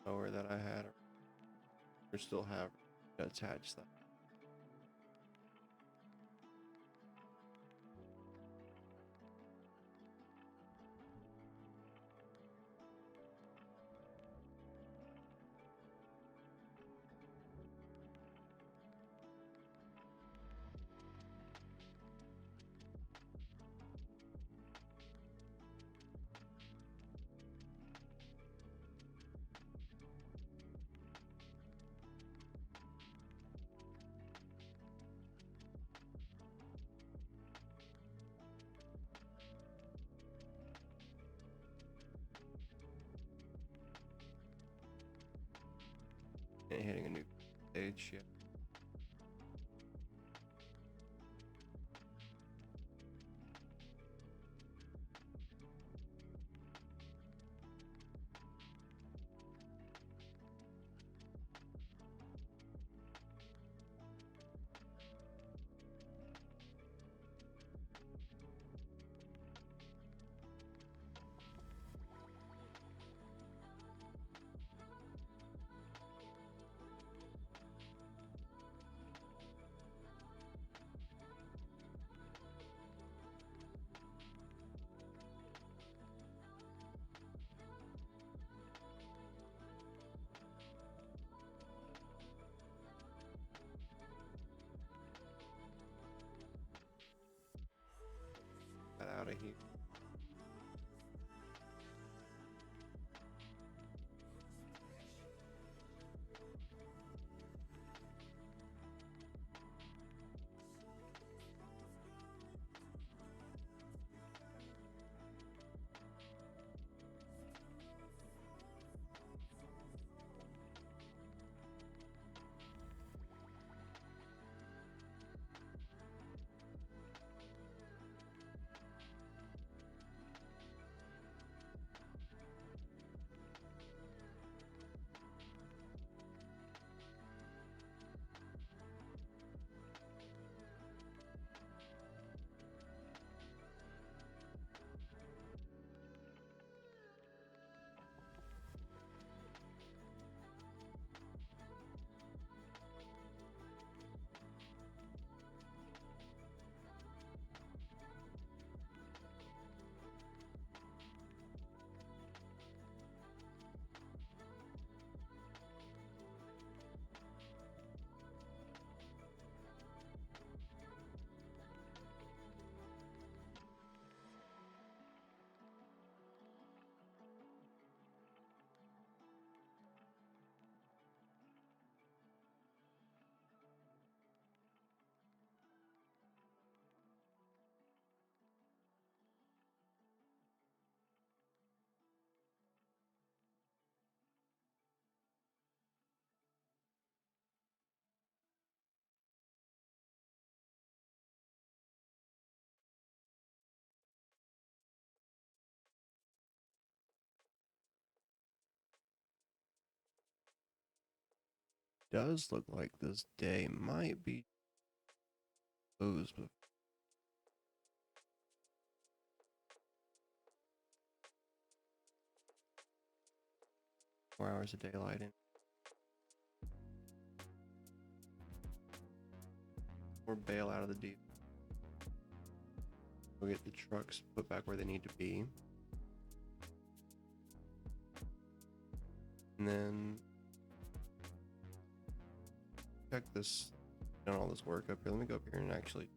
Or that I had, or still have attached that. And hitting a new stage, yeah. here. Does look like this day might be closed, but 4 hours of daylight in. Or bail out of the deep. We'll get the trucks put back where they need to be. And then check this, done all this work up here. Let me go up here and actually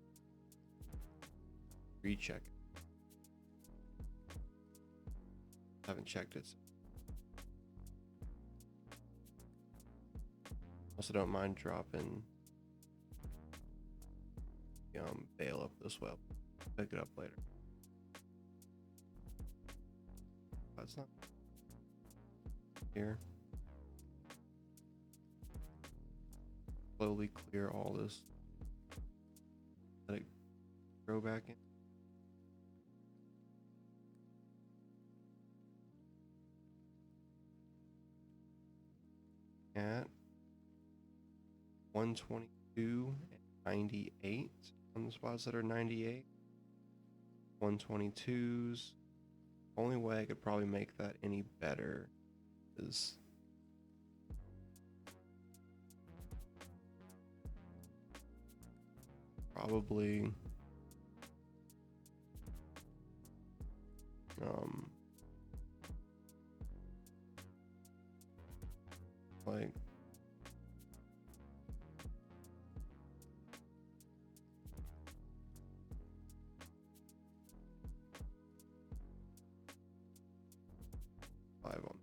recheck it. Haven't checked it. Also don't mind dropping bail up this well. Pick it up later. That's not here. Slowly clear all this. Let it grow back in. At 122 and 98 on the spots that are 98. 122s. Only way I could probably make that any better is probably like five on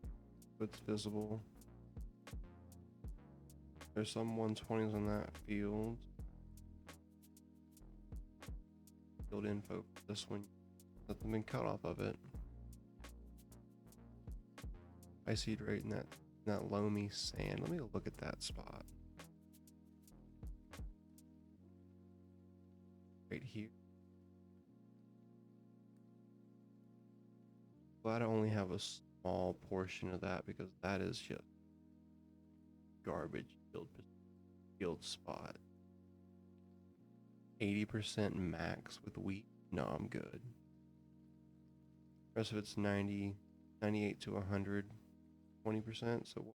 it's visible. There's some 120s on that field. Field info for this one. Nothing been cut off of it. I see it right in that loamy sand. Let me go look at that spot. Right here. Glad I only have a small portion of that because that is just garbage field spot. 80% max with wheat. No, I'm good. Rest of it's 90, 98 to 100, 20%. So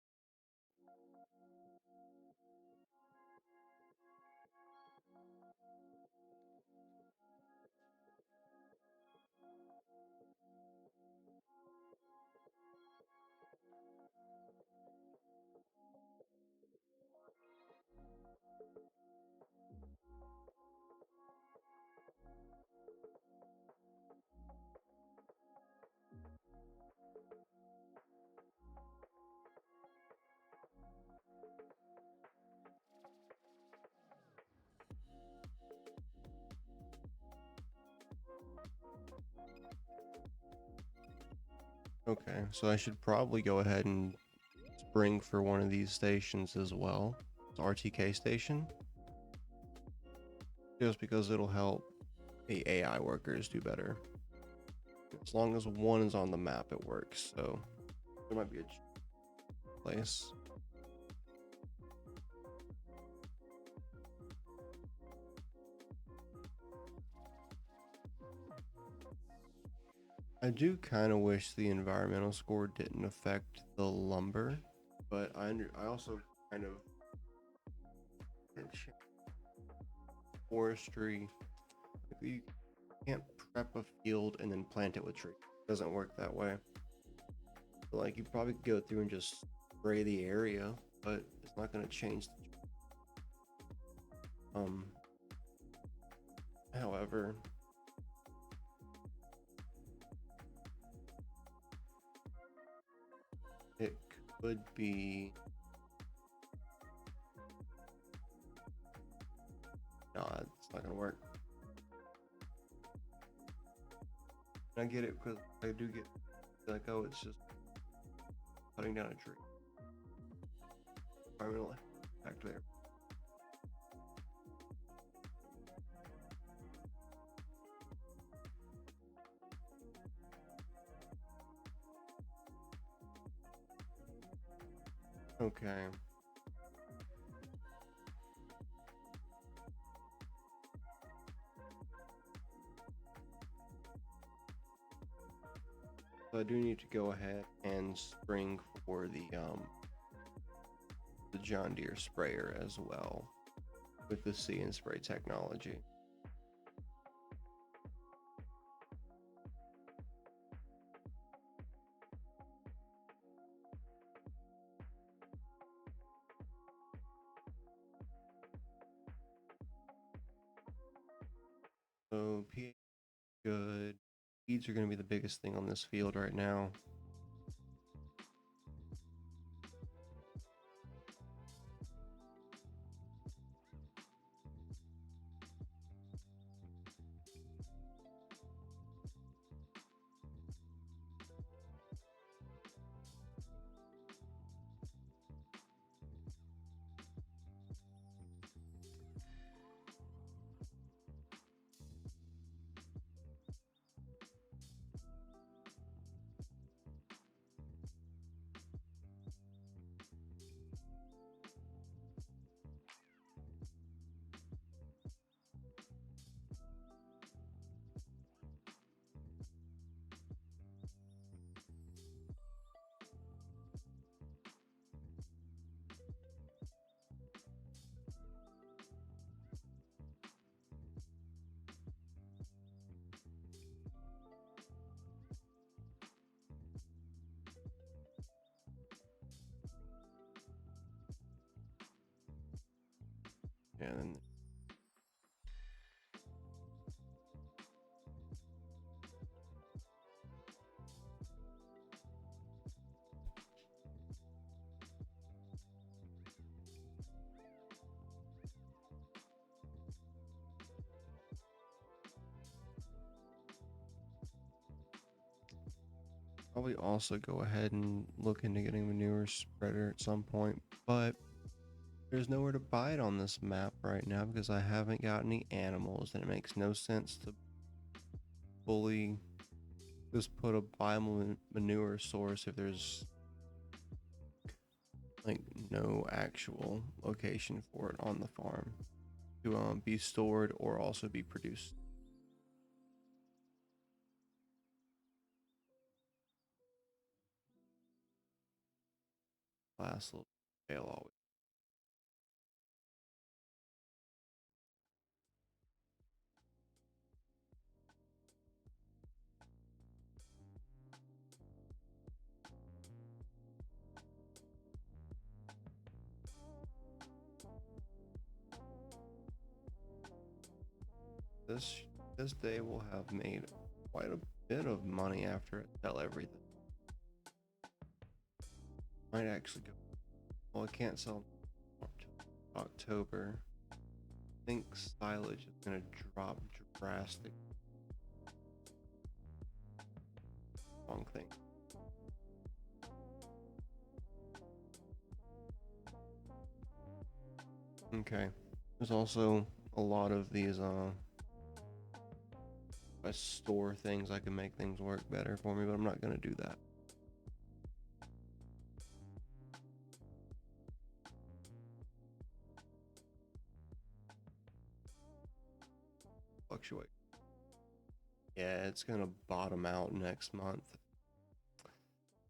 Okay, so I should probably go ahead and spring for one of these stations as well. It's RTK station. Just because it'll help the AI workers do better. As long as one is on the map, it works. So there might be a place. I do kind of wish the environmental score didn't affect the lumber, but I also kind of forestry. If you can't prep a field and then plant it with trees, it doesn't work that way. So, like you probably could go through and just spray the area, but it's not going to change. However, it could be. No, it's not gonna work. I get it because I do get like, oh, it's just cutting down a tree. Environmental back there. Okay. So I do need to go ahead and spring for the John Deere sprayer as well with the See and Spray technology. So pH good. Weeds are going to be the biggest thing on this field right now. And probably also go ahead and look into getting a manure spreader at some point, but there's nowhere to buy it on this map right now because I haven't got any animals, and it makes no sense to fully just put a manure source if there's like no actual location for it on the farm to be stored or also be produced. Last little fail always. This this day will have made quite a bit of money after I sell everything. Might actually go. Well, I can't sell October. I think silage is gonna drop drastic. Wrong thing. Okay. There's also a lot of these I store things I can make things work better for me, but I'm not gonna do that. Fluctuate. Yeah, it's gonna bottom out next month.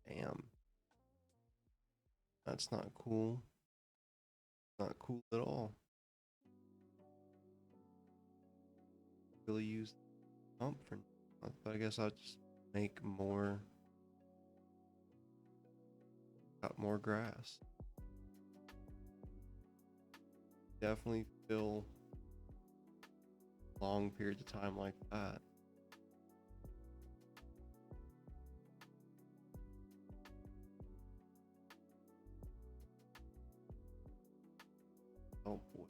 Damn. That's not cool. Not cool at all. Really use the pump for, but I guess I'll just make more, cut more grass. Definitely feel long periods of time like that. Oh boy.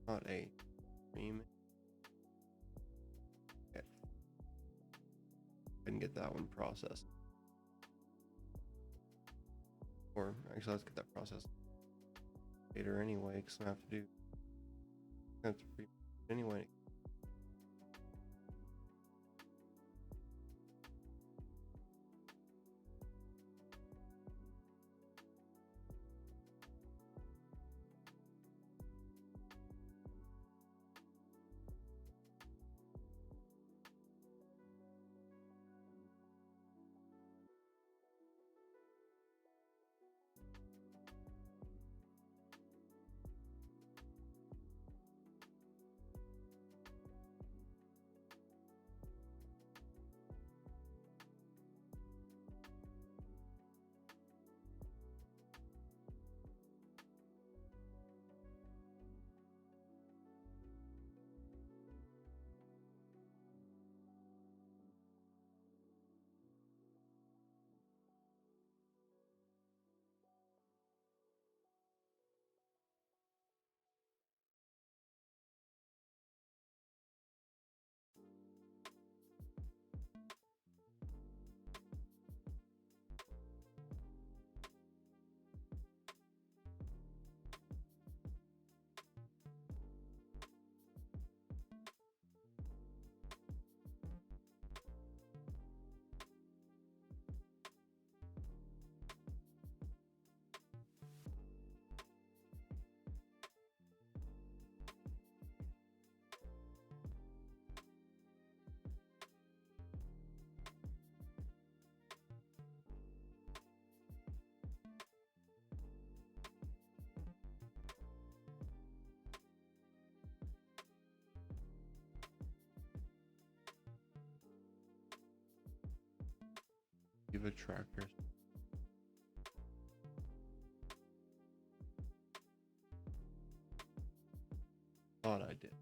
Not a cream. Okay. I can get that one processed. Or actually, let's get that processed later anyway, because I have to do. I have to pre anyway. Give a tractor. Thought I did.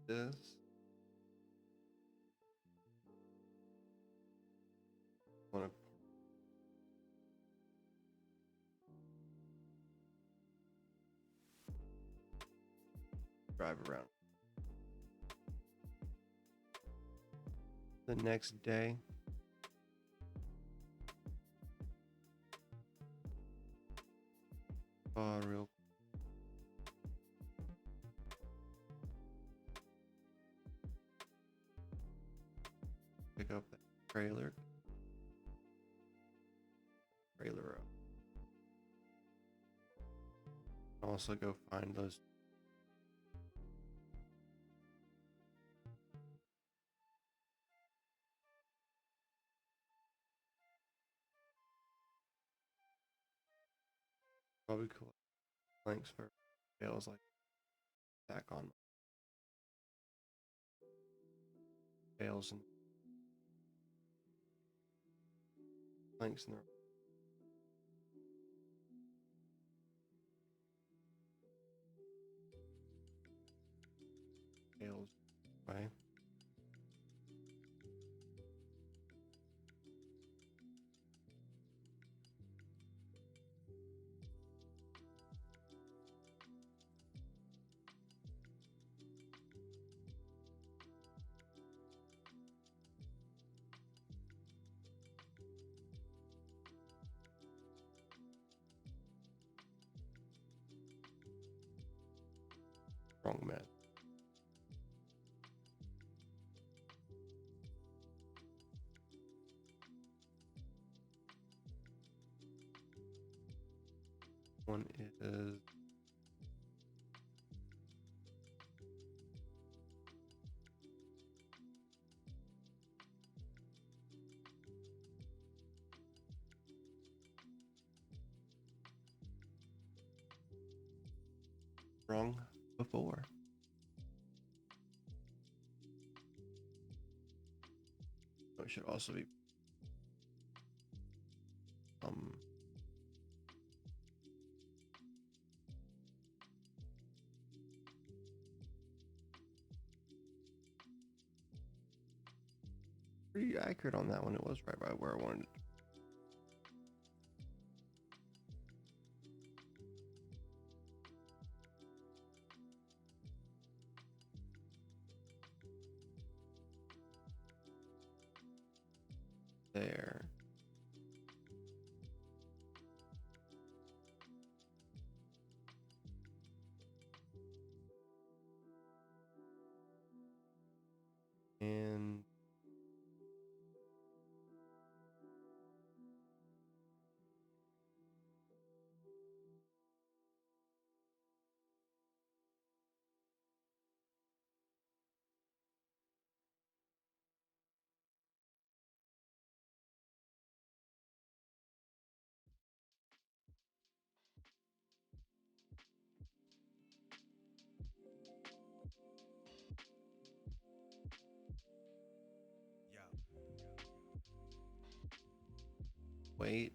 This. Want to drive around. The next day. Real. Pick up that trailer. Trailer up. Also go find those. Probably collect planks for bales like back on bales and planks in the bales way. Wrong man. One is wrong before. It should also be pretty accurate on that one. It was right by where I wanted it. There. And wait.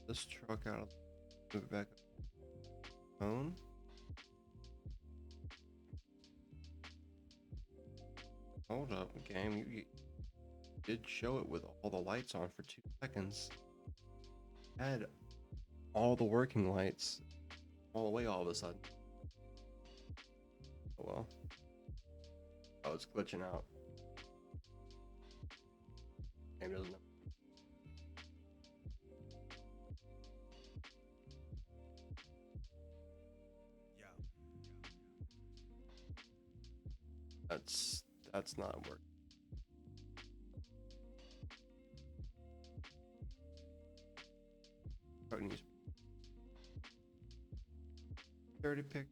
This truck out of move it back phone. Hold up, game. You did show it with all the lights on for 2 seconds. Had all the working lights all away all of a sudden. Oh well. Oh, it's glitching out. Game doesn't know. That's not working. Probably needs 30 pick.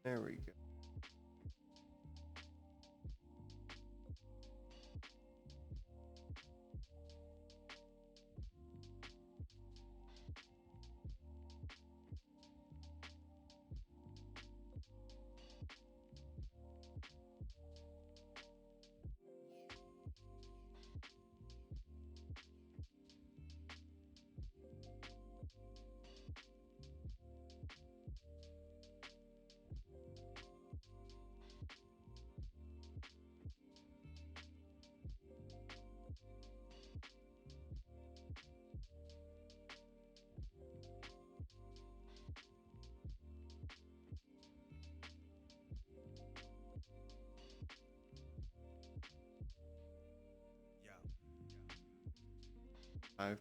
There we go. Yeah. 5%.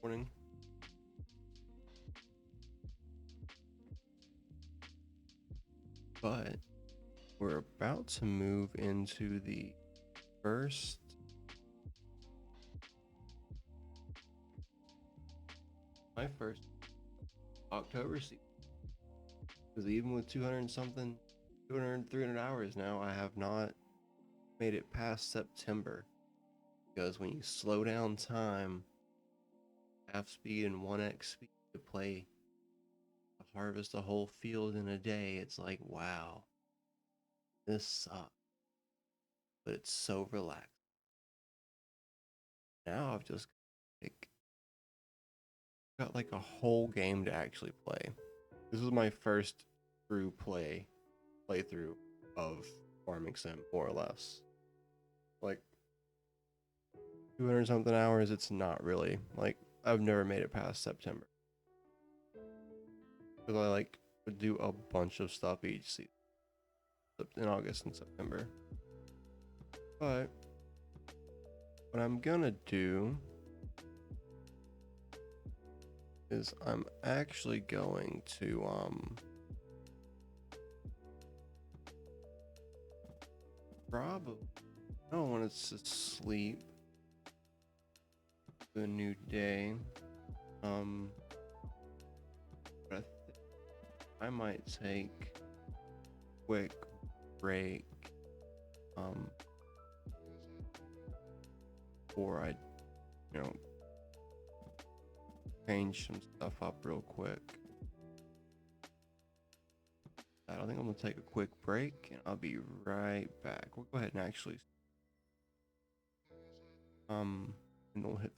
Morning. But we're about to move into the first my first October season. Because even with 200 something 200 300 hours now, I have not made it past September. Because when you slow down time, half speed and 1x speed to play to harvest a whole field in a day, it's like, wow, this sucks. But it's so relaxed. Now I've just got like a whole game to actually play. This is my first true playthrough of Farming Sim, more or less. Like 200 something hours, it's not really like I've never made it past September. because I like would do a bunch of stuff each season in August and September. But what I'm gonna do is I'm actually going to probably I don't want it to sleep to a new day. But I might take a quick break before I you know change some stuff up real quick. I think I'm gonna take a quick break and I'll be right back. We'll go ahead and actually and we'll hit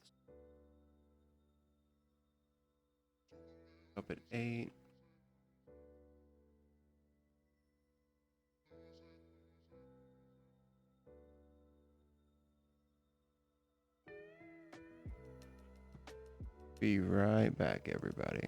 up at 8. Be right back, everybody.